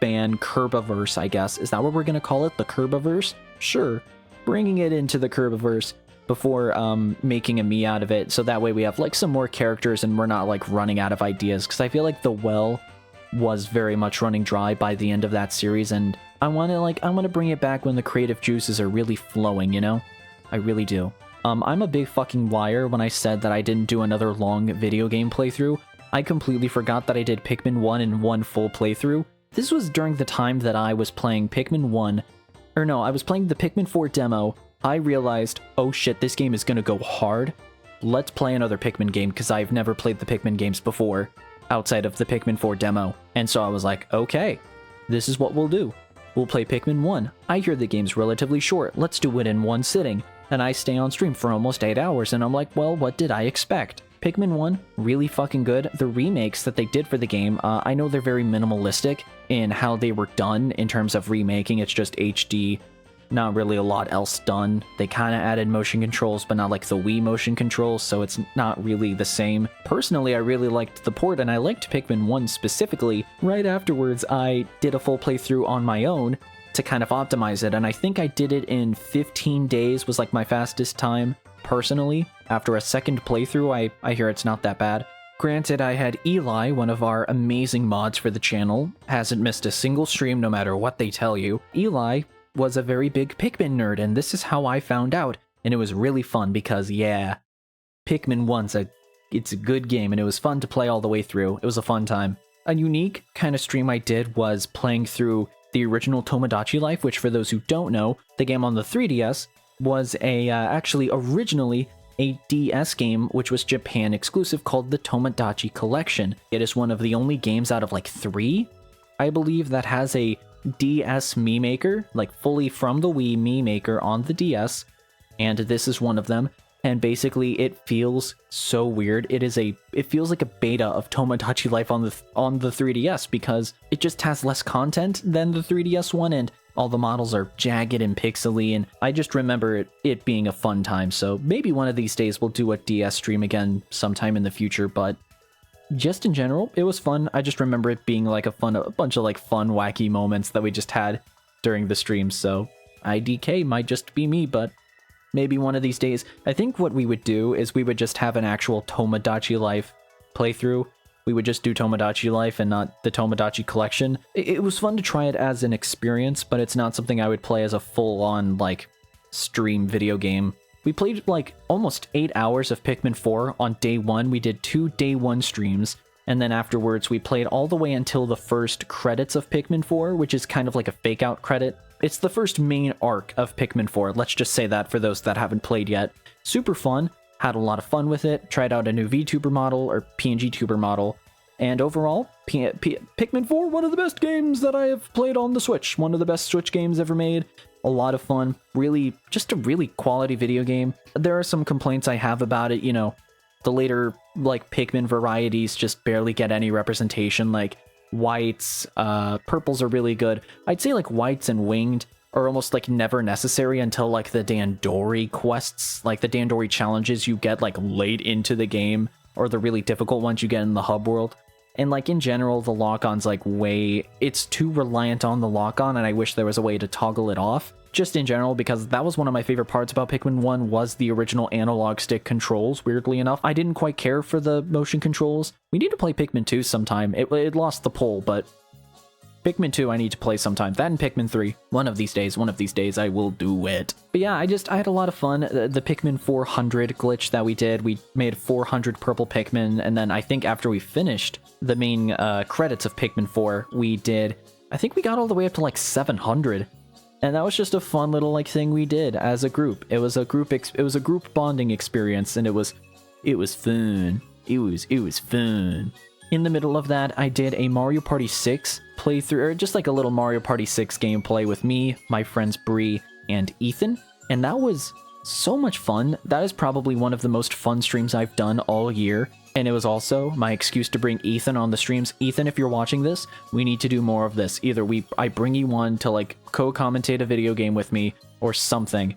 fan KiRBiZoiD, I guess. Is that what we're gonna call it? The KiRBiZoiD? Sure. Bringing it into the KiRBiZoiD before making a me out of it, so that way we have like some more characters and we're not like running out of ideas, because I feel like the well was very much running dry by the end of that series, and I want to bring it back when the creative juices are really flowing, you know? I really do. I'm a big fucking liar when I said that I didn't do another long video game playthrough. I completely forgot that I did Pikmin 1 in one full playthrough. This was during the time that I was playing Pikmin 1, or no, I was playing the Pikmin 4 demo. I realized, oh shit, this game is gonna go hard. Let's play another Pikmin game, because I've never played the Pikmin games before, outside of the Pikmin 4 demo. And so I was like, okay, this is what we'll do. We'll play Pikmin 1. I hear the game's relatively short. Let's do it in one sitting. And I stay on stream for almost 8 hours, and I'm like, well, what did I expect? Pikmin 1, really fucking good. The remakes that they did for the game, I know they're very minimalistic in how they were done in terms of remaking. It's just HD, not really a lot else done. They kind of added motion controls, but not like the Wii motion controls, so it's not really the same. Personally, I really liked the port, and I liked Pikmin 1 specifically. Right afterwards, I did a full playthrough on my own to kind of optimize it, and I think I did it in 15 days was like my fastest time, personally. After a second playthrough, I hear it's not that bad. Granted, I had Eli, one of our amazing mods for the channel, hasn't missed a single stream no matter what they tell you. Eli was a very big Pikmin nerd, and this is how I found out, and it was really fun because, yeah, Pikmin 1's it's a good game, and it was fun to play all the way through. It was a fun time. A unique kind of stream I did was playing through the original Tomodachi Life, which for those who don't know, the game on the 3DS was actually originally a DS game, which was Japan exclusive, called the Tomodachi Collection. It is one of the only games out of like 3, I believe, that has a DS Mii Maker, like fully from the Wii Mii Maker on the DS, and this is one of them. And basically, it feels so weird. It feels like a beta of Tomodachi Life on the 3DS, because it just has less content than the 3DS one, and all the models are jagged and pixely, and I just remember it being a fun time. So maybe one of these days we'll do a DS stream again sometime in the future, but just in general, it was fun. I just remember it being like a bunch of like fun, wacky moments that we just had during the stream. So IDK might just be me, but maybe one of these days. I think what we would do is we would just have an actual Tomodachi Life playthrough. We would just do Tomodachi Life and not the Tomodachi Collection. It was fun to try it as an experience, but it's not something I would play as a full-on, like, stream video game. We played, like, almost 8 hours of Pikmin 4 on day 1. We did 2 day 1 streams, and then afterwards we played all the way until the first credits of Pikmin 4, which is kind of like a fake-out credit. It's the first main arc of Pikmin 4, let's just say that for those that haven't played yet. Super fun, had a lot of fun with it, tried out a new VTuber model, or PNG tuber model, and overall, Pikmin 4, one of the best games that I have played on the Switch. One of the best Switch games ever made. A lot of fun. Really, just a really quality video game. There are some complaints I have about it, you know, the later, like, Pikmin varieties just barely get any representation, like, whites, purples are really good. I'd say, like, whites and winged are almost, like, never necessary until, like, the Dandori quests, like, the Dandori challenges you get, like, late into the game, or the really difficult ones you get in the hub world. And, like, in general, the lock-on's, like, it's too reliant on the lock-on, and I wish there was a way to toggle it off. Just in general, because that was one of my favorite parts about Pikmin 1, was the original analog stick controls, weirdly enough. I didn't quite care for the motion controls. We need to play Pikmin 2 sometime. It lost the poll, but Pikmin 2 I need to play sometime. That and Pikmin 3. One of these days I will do it. But yeah, I had a lot of fun. The Pikmin 400 glitch that we did, we made 400 purple Pikmin, and then I think after we finished the main credits of Pikmin 4, I think we got all the way up to like 700. And that was just a fun little like thing we did as a group. It was a group bonding experience, and it was fun. It was fun. In the middle of that, I did a Mario Party 6 playthrough, or just like a little Mario Party 6 gameplay with me, my friends Bree, and Ethan. And that was so much fun. That is probably one of the most fun streams I've done all year. And it was also my excuse to bring Ethan on the streams. Ethan, if you're watching this, we need to do more of this. Either I bring you on to like co-commentate a video game with me or something.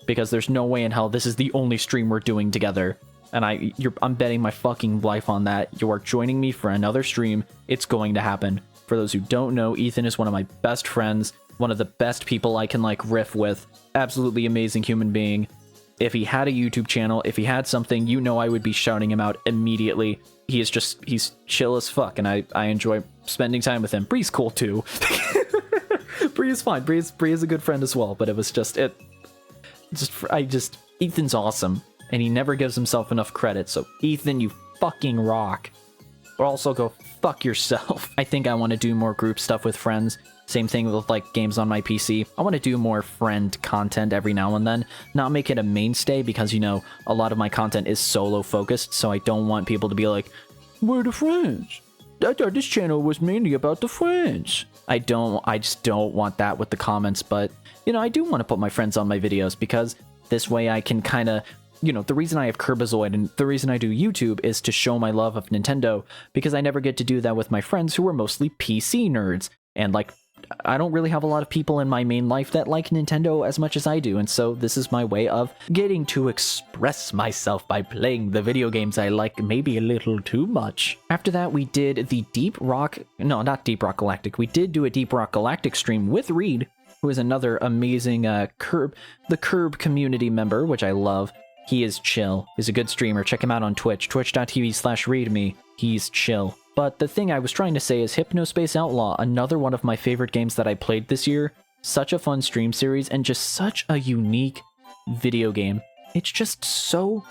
Because there's no way in hell this is the only stream we're doing together. And I'm betting my fucking life on that. You are joining me for another stream. It's going to happen. For those who don't know, Ethan is one of my best friends. One of the best people I can like riff with. Absolutely amazing human being. If he had a YouTube channel, if he had something, you know I would be shouting him out immediately. He's chill as fuck, and I enjoy spending time with him. Bree's cool too. Bree is fine. Bree is a good friend as well, but it was Ethan's awesome. And he never gives himself enough credit, so Ethan, you fucking rock. Or also go fuck yourself. I think I want to do more group stuff with friends. Same thing with like games on my PC. I want to do more friend content every now and then. Not make it a mainstay, because, you know, a lot of my content is solo focused, so I don't want people to be like, "We're the friends. I thought this channel was mainly about the friends." I just don't want that with the comments, but, you know, I do want to put my friends on my videos, because this way I can kind of, you know, the reason I have KiRBiZoiD and the reason I do YouTube is to show my love of Nintendo, because I never get to do that with my friends who are mostly PC nerds. And, like, I don't really have a lot of people in my main life that like Nintendo as much as I do, and so this is my way of getting to express myself by playing the video games I like maybe a little too much. After that, we did the not Deep Rock Galactic. We did do a Deep Rock Galactic stream with Reed, who is another amazing the KiRB community member, which I love. He is chill. He's a good streamer. Check him out on Twitch, twitch.tv/readme. He's chill. But the thing I was trying to say is Hypnospace Outlaw, another one of my favorite games that I played this year. Such a fun stream series, and just such a unique video game. It's just so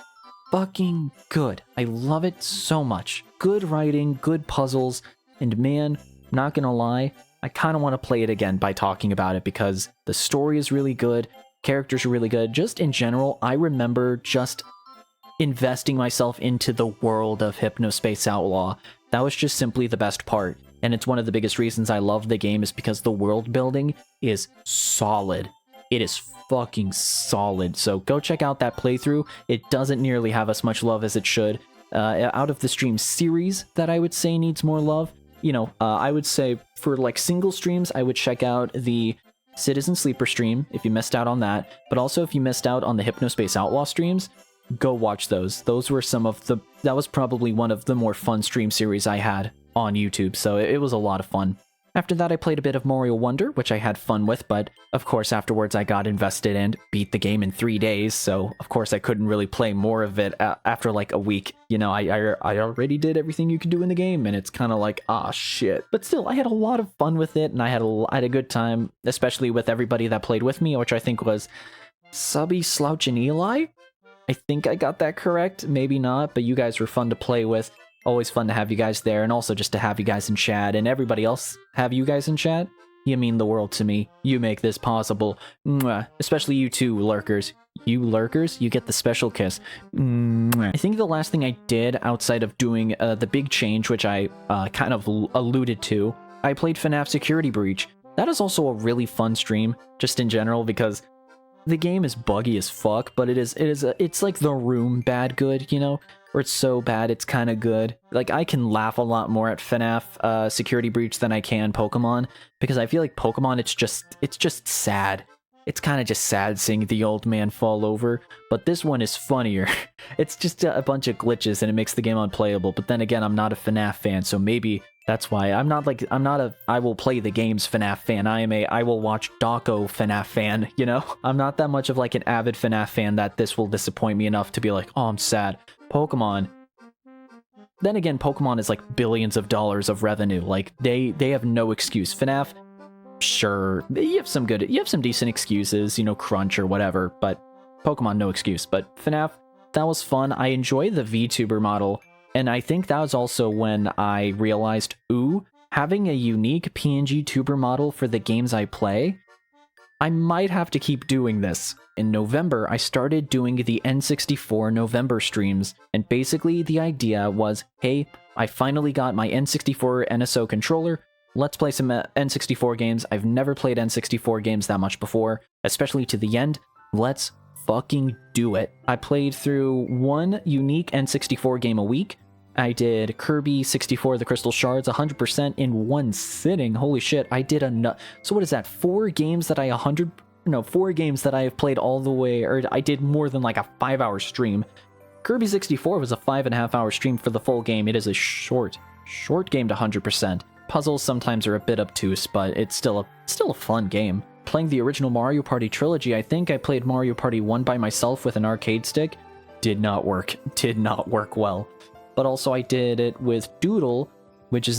fucking good. I love it so much. Good writing, good puzzles, and man, not gonna lie, I kind of want to play it again by talking about it because the story is really good, characters are really good. Just in general, I remember just investing myself into the world of Hypnospace Outlaw. That was just simply the best part. And it's one of the biggest reasons I love the game is because the world building is solid. It is fucking solid. So go check out that playthrough. It doesn't nearly have as much love as it should. Out of the stream series that I would say needs more love, you know, I would say for like single streams, I would check out the Citizen Sleeper stream if you missed out on that. But also if you missed out on the Hypnospace Outlaw streams, go watch those. Those were that was probably one of the more fun stream series I had on YouTube, so it was a lot of fun. After that, I played a bit of Mario Wonder, which I had fun with, but of course afterwards I got invested and beat the game in 3 days, so of course I couldn't really play more of it after like a week. You know, I already did everything you could do in the game, and it's kind of like, ah, shit. But still, I had a lot of fun with it, and I had a good time, especially with everybody that played with me, which I think was Subby, Slouch, and Eli? I think I got that correct, maybe not, but you guys were fun to play with. Always fun to have you guys there, and also just to have you guys in chat, and everybody else have you guys in chat. You mean the world to me. You make this possible. Mwah. Especially you two lurkers. You lurkers, you get the special kiss. Mwah. I think the last thing I did outside of doing the big change, which I kind of alluded to, I played FNAF Security Breach. That is also a really fun stream, just in general, because the game is buggy as fuck, but it's like The Room bad good, you know? Where it's so bad it's kind of good. Like, I can laugh a lot more at FNAF Security Breach than I can Pokemon, because I feel like Pokemon, it's just sad. It's kind of just sad seeing the old man fall over, but this one is funnier. It's just a bunch of glitches and it makes the game unplayable, but then again, I'm not a FNAF fan, so maybe that's why. I'm not a I will play the games FNAF fan. I will watch Doco FNAF fan, you know? I'm not that much of like an avid FNAF fan that this will disappoint me enough to be like, oh, I'm sad. Pokemon. Then again, Pokemon is like billions of dollars of revenue. Like, they have no excuse. FNAF, sure, you have some decent excuses, you know, crunch or whatever, but Pokemon, no excuse. But FNAF, that was fun. I enjoy the VTuber model, and I think that was also when I realized, ooh, having a unique PNG tuber model for the games I play, I might have to keep doing this. In November, I started doing the N64 November streams, and basically the idea was, hey, I finally got my N64 NSO controller, let's play some N64 games. I've never played N64 games that much before, especially to the end. Let's fucking do it. I played through one unique N64 game a week. I did KiRBiZoiD The Crystal Shards 100% in one sitting. Holy shit, I did so what is that? 4 games that I have played all the way, or I did more than like a 5-hour stream. KiRBiZoiD was a 5.5-hour stream for the full game. It is a short game to 100%. Puzzles sometimes are a bit obtuse, but it's still a fun game. Playing the original Mario Party trilogy, I think I played Mario Party 1 by myself with an arcade stick. Did not work well. But also I did it with Doodle, which is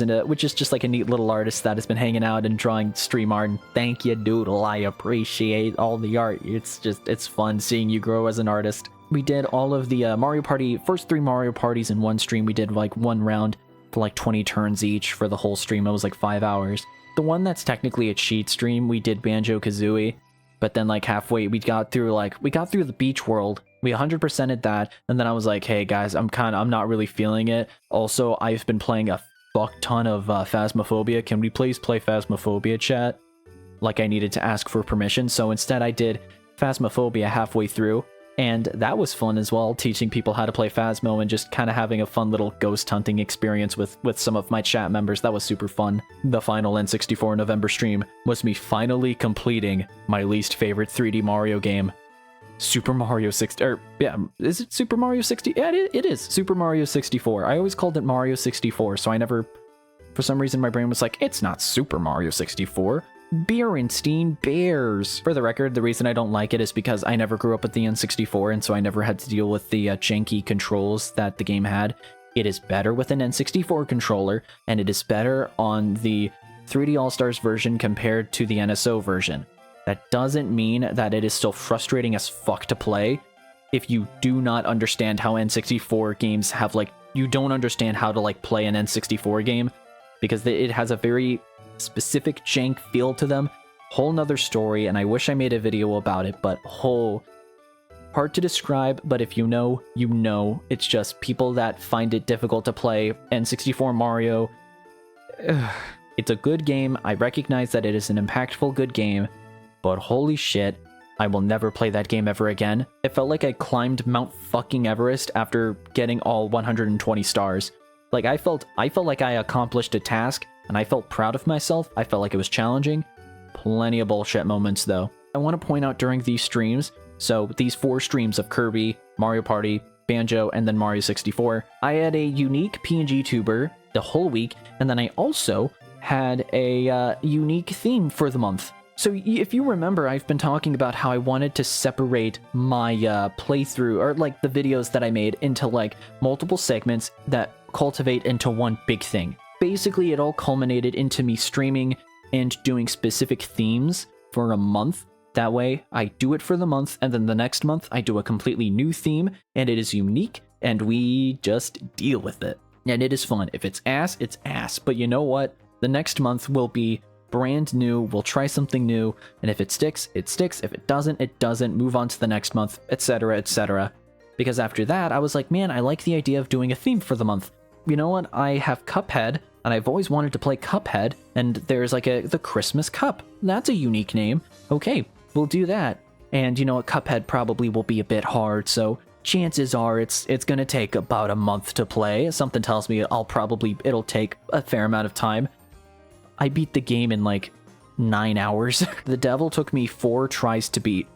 just like a neat little artist that has been hanging out and drawing stream art. And thank you, Doodle. I appreciate all the art. It's fun seeing you grow as an artist. We did all of the first 3 Mario Parties in one stream. We did like one round for like 20 turns each for the whole stream. It was like 5 hours. The one that's technically a cheat stream, we did Banjo-Kazooie, but then like halfway we got through the beach world. We 100%ed that, and then I was like, hey guys, I'm not really feeling it. Also, I've been playing a fuck ton of Phasmophobia. Can we please play Phasmophobia, chat? Like, I needed to ask for permission, so instead I did Phasmophobia halfway through, and that was fun as well, teaching people how to play Phasmo and just kind of having a fun little ghost hunting experience with some of my chat members. That was super fun. The final N64 November stream was me finally completing my least favorite 3D Mario game, Super Mario 60, is it Super Mario 60? Yeah, it is Super Mario 64. I always called it Mario 64, so I never, for some reason my brain was like, it's not Super Mario 64. Berenstein Bears. For the record, the reason I don't like it is because I never grew up with the N64, and so I never had to deal with the janky controls that the game had. It is better with an N64 controller, and it is better on the 3D All-Stars version compared to the NSO version. That doesn't mean that it is still frustrating as fuck to play if you do not understand how N64 games have, like, you don't understand how to, like, play an N64 game, because it has a very specific jank feel to them. Whole nother story, and I wish I made a video about it, but hard to describe, but if you know, you know. It's just people that find it difficult to play. N64 Mario, it's a good game. I recognize that it is an impactful good game, but holy shit, I will never play that game ever again. It felt like I climbed Mount fucking Everest after getting all 120 stars. Like, I felt like I accomplished a task, and I felt proud of myself. I felt like it was challenging. Plenty of bullshit moments, though. I want to point out during these streams, so these 4 streams of Kirby, Mario Party, Banjo, and then Mario 64, I had a unique PNG tuber the whole week, and then I also had a unique theme for the month. So if you remember, I've been talking about how I wanted to separate my playthrough, or like the videos that I made, into like multiple segments that cultivate into one big thing. Basically, it all culminated into me streaming and doing specific themes for a month. That way, I do it for the month, and then the next month, I do a completely new theme, and it is unique, and we just deal with it. And it is fun. If it's ass, it's ass. But you know what? The next month will be brand new. We'll try something new, and if it sticks, it sticks. If it doesn't, it doesn't. Move on to the next month, etc., etc. Because after that, I was like, man, I like the idea of doing a theme for the month. You know what? I have Cuphead, and I've always wanted to play Cuphead, and there's like the Christmas Cup. That's a unique name. Okay, we'll do that. And you know what? Cuphead probably will be a bit hard, so chances are it's gonna take about a month to play. Something tells me it'll take a fair amount of time. I beat the game in like 9 hours. The devil took me 4 tries to beat.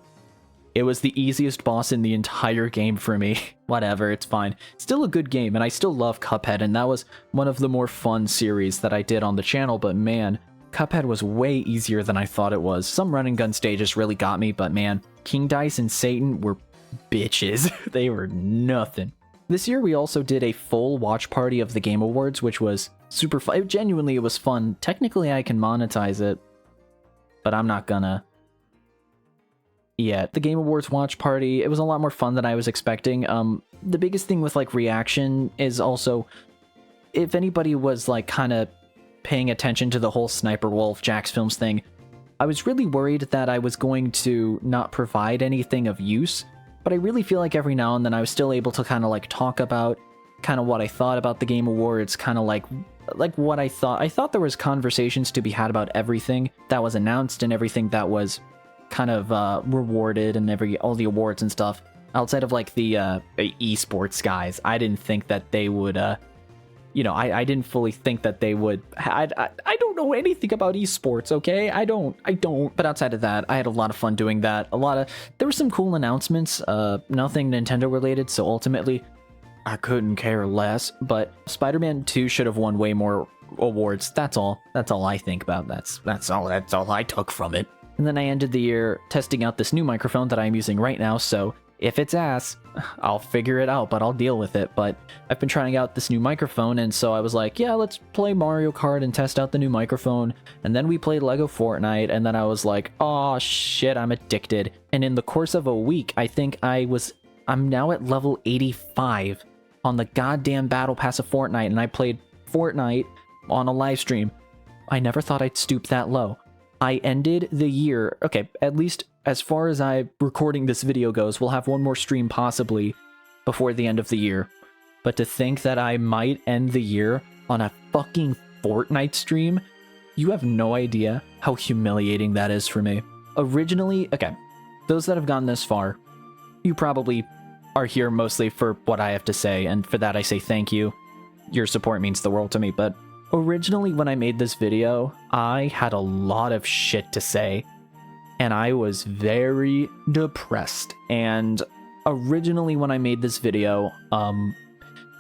It was the easiest boss in the entire game for me. Whatever, it's fine. Still a good game, and I still love Cuphead, and that was one of the more fun series that I did on the channel, but man, Cuphead was way easier than I thought it was. Some run and gun stages really got me, but man, King Dice and Satan were bitches. They were nothing. This year we also did a full watch party of the Game Awards, which was super fun. Genuinely, it was fun. Technically, I can monetize it, but I'm not gonna yet. The Game Awards watch party, it was a lot more fun than I was expecting. The biggest thing with like reaction is also, if anybody was like kind of paying attention to the whole Sniper Wolf Jax Films thing, I was really worried that I was going to not provide anything of use, but I really feel like every now and then I was still able to kind of like talk about kind of what I thought about the Game Awards, kind of like what I thought. I thought there was conversations to be had about everything that was announced and everything that was kind of rewarded and all the awards and stuff. Outside of like the esports guys, I didn't think that they would I didn't fully think that they would. I don't know anything about esports, okay? I don't. But outside of that, I had a lot of fun doing that. There were some cool announcements, nothing Nintendo related, so ultimately, I couldn't care less. But Spider-Man 2 should have won way more awards. That's all I think about. That's all I took from it. And then I ended the year testing out this new microphone that I'm using right now, so if it's ass, I'll figure it out, but I'll deal with it. But I've been trying out this new microphone, and so I was like, yeah, let's play Mario Kart and test out the new microphone. And then we played Lego Fortnite, and then I was like, oh shit, I'm addicted. And in the course of a week, I think I'm now at level 85 on the goddamn Battle Pass of Fortnite, and I played Fortnite on a live stream. I never thought I'd stoop that low. I ended the year, okay, at least as far as I'm recording this video goes, we'll have one more stream possibly before the end of the year. But to think that I might end the year on a fucking Fortnite stream, you have no idea how humiliating that is for me. Originally, okay, those that have gone this far, you probably are here mostly for what I have to say, and for that I say thank you. Your support means the world to me, but originally when I made this video, I had a lot of shit to say, and I was very depressed. And originally when I made this video, I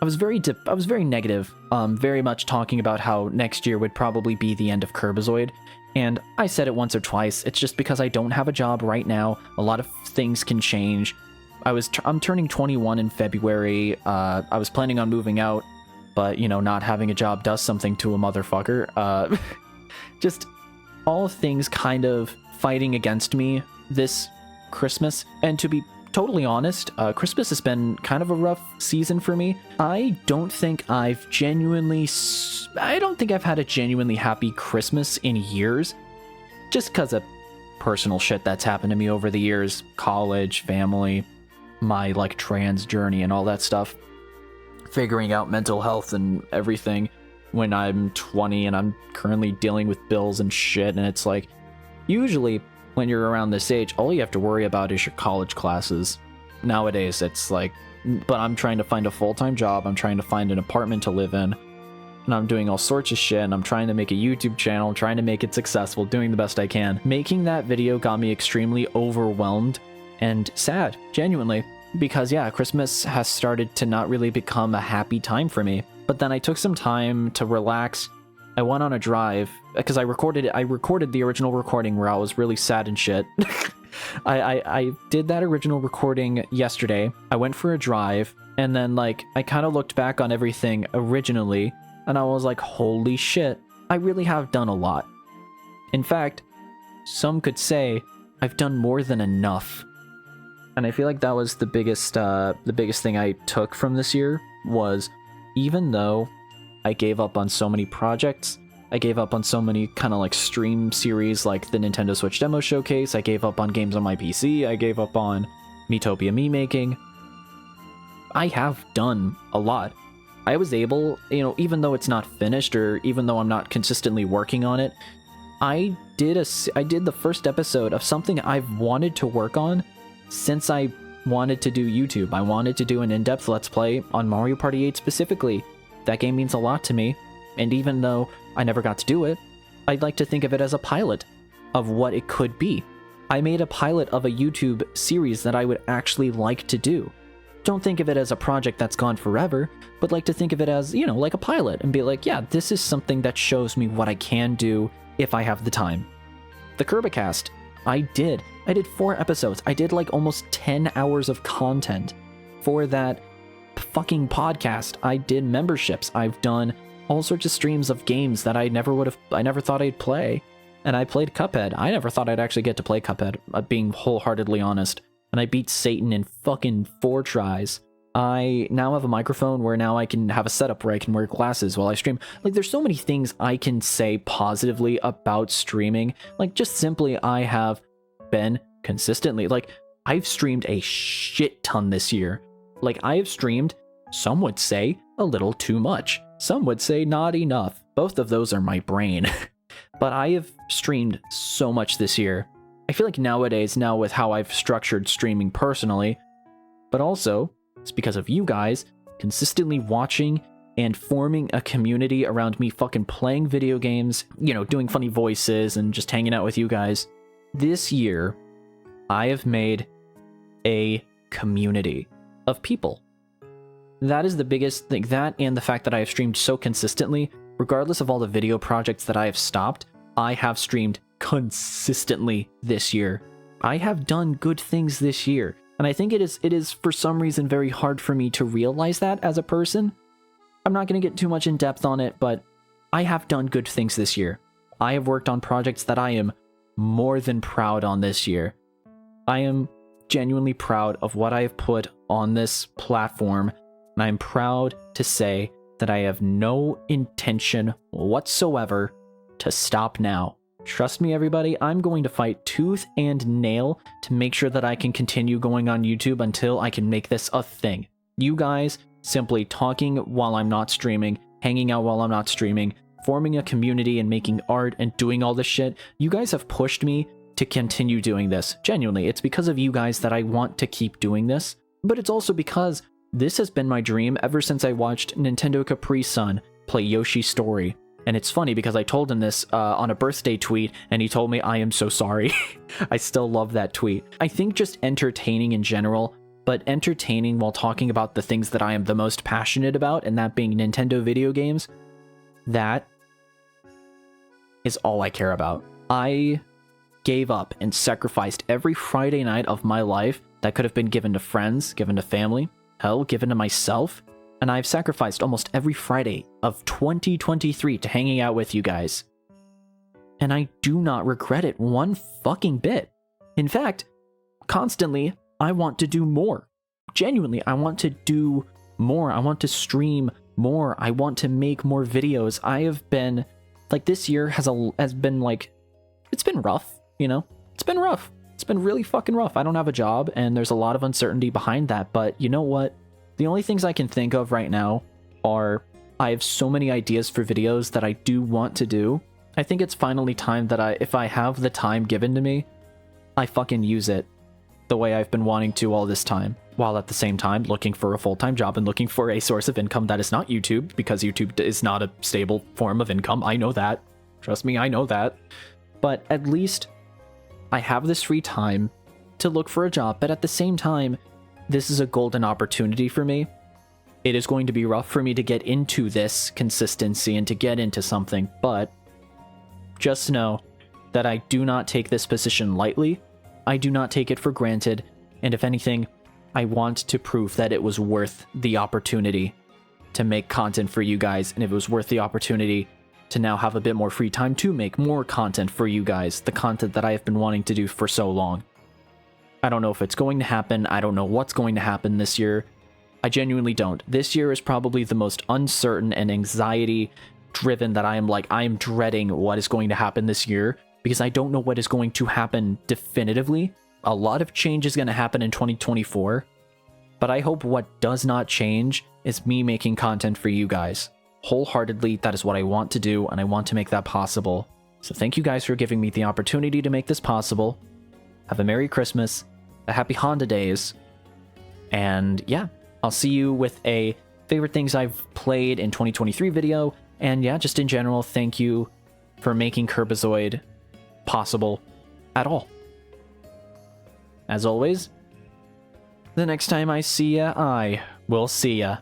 was very negative, very much talking about how next year would probably be the end of KiRBiZoiD. And I said it once or twice. It's just because I don't have a job right now. A lot of things can change. I'm turning 21 in February. I was planning on moving out, but you know, not having a job does something to a motherfucker. Just all things kind of fighting against me this Christmas. And to be totally honest, Christmas has been kind of a rough season for me. I don't think I've had a genuinely happy Christmas in years, just because of personal shit that's happened to me over the years, college, family, my like trans journey and all that stuff, figuring out mental health and everything when I'm 20 and I'm currently dealing with bills and shit. And it's like, usually when you're around this age, all you have to worry about is your college classes. Nowadays, it's like, but I'm trying to find a full-time job, I'm trying to find an apartment to live in, and I'm doing all sorts of shit, and I'm trying to make a YouTube channel, trying to make it successful, doing the best I can. Making that video got me extremely overwhelmed and sad, genuinely, because yeah, Christmas has started to not really become a happy time for me. But then I took some time to relax. I went on a drive, because I recorded the original recording where I was really sad and shit. I did that original recording yesterday. I went for a drive, and then like I kind of looked back on everything originally, and I was like, holy shit, I really have done a lot. In fact, some could say I've done more than enough. And I feel like that was the biggest thing I took from this year, was even though I gave up on so many projects, I gave up on so many kind of like stream series like the Nintendo Switch Demo Showcase, I gave up on games on my PC, I gave up on Miitopia me making. I have done a lot. I was able, even though it's not finished, or even though I'm not consistently working on it, I did the first episode of something I've wanted to work on since I wanted to do YouTube. I wanted to do an in-depth Let's Play on Mario Party 8 specifically. That game means a lot to me, and even though I never got to do it, I'd like to think of it as a pilot of what it could be. I made a pilot of a YouTube series that I would actually like to do. Don't think of it as a project that's gone forever, but like to think of it as, like a pilot, and be like, yeah, this is something that shows me what I can do if I have the time. The KiRBiCast, I did 4 episodes. I did like almost 10 hours of content for that fucking podcast. I did memberships. I've done all sorts of streams of games that I never thought I'd play. And I played Cuphead. I never thought I'd actually get to play Cuphead, being wholeheartedly honest. And I beat Satan in fucking 4 tries. I now have a microphone where now I can have a setup where I can wear glasses while I stream. Like, there's so many things I can say positively about streaming. Like, just simply, I have been consistently, like, I've streamed a shit ton this year. Like, I have streamed, some would say, a little too much. Some would say not enough. Both of those are my brain. But I have streamed so much this year. I feel like nowadays, now with how I've structured streaming personally, but also, it's because of you guys consistently watching and forming a community around me fucking playing video games, doing funny voices and just hanging out with you guys. This year, I have made a community of people. That is the biggest thing. That and the fact that I have streamed so consistently, regardless of all the video projects that I have stopped, I have streamed consistently this year. I have done good things this year. And I think it is for some reason very hard for me to realize that as a person. I'm not going to get too much in depth on it, but I have done good things this year. I have worked on projects that I am more than proud on this year. I am genuinely proud of what I have put on this platform, and I'm proud to say that I have no intention whatsoever to stop now. Trust me, everybody, I'm going to fight tooth and nail to make sure that I can continue going on YouTube until I can make this a thing. You guys simply talking while I'm not streaming, hanging out while I'm not streaming, forming a community and making art and doing all this shit, you guys have pushed me to continue doing this. Genuinely, it's because of you guys that I want to keep doing this, but it's also because this has been my dream ever since I watched Nintendo Capri Sun play Yoshi's Story. And it's funny because I told him this on a birthday tweet, and he told me, I am so sorry. I still love that tweet. I think just entertaining in general, but entertaining while talking about the things that I am the most passionate about, and that being Nintendo video games, that is all I care about. I gave up and sacrificed every Friday night of my life that could have been given to friends, given to family, hell, given to myself. And I've sacrificed almost every Friday of 2023 to hanging out with you guys. And I do not regret it one fucking bit. In fact, constantly, I want to do more. Genuinely, I want to do more. I want to stream more. I want to make more videos. I have been, like, this year has been like, it's been rough, you know? It's been rough. It's been really fucking rough. I don't have a job, and there's a lot of uncertainty behind that, but you know what? The only things I can think of right now are, I have so many ideas for videos that I do want to do. I think it's finally time that if I have the time given to me, I fucking use it the way I've been wanting to all this time, while at the same time looking for a full-time job and looking for a source of income that is not YouTube, because YouTube is not a stable form of income. I know that. Trust me, I know that. But at least I have this free time to look for a job, but at the same time, this is a golden opportunity for me. It is going to be rough for me to get into this consistency and to get into something, but just know that I do not take this position lightly. I do not take it for granted, and if anything, I want to prove that it was worth the opportunity to make content for you guys, and if it was worth the opportunity to now have a bit more free time to make more content for you guys, the content that I have been wanting to do for so long. I don't know if it's going to happen. I don't know what's going to happen this year. I genuinely don't. This year is probably the most uncertain and anxiety-driven that I am dreading what is going to happen this year, because I don't know what is going to happen definitively. A lot of change is going to happen in 2024, but I hope what does not change is me making content for you guys. Wholeheartedly, that is what I want to do, and I want to make that possible. So thank you guys for giving me the opportunity to make this possible. Have a Merry Christmas, a Happy Honda Days, and yeah, I'll see you with a favorite things I've played in 2023 video, and yeah, just in general, thank you for making KiRBiZoiD possible at all. As always, the next time I see ya, I will see ya.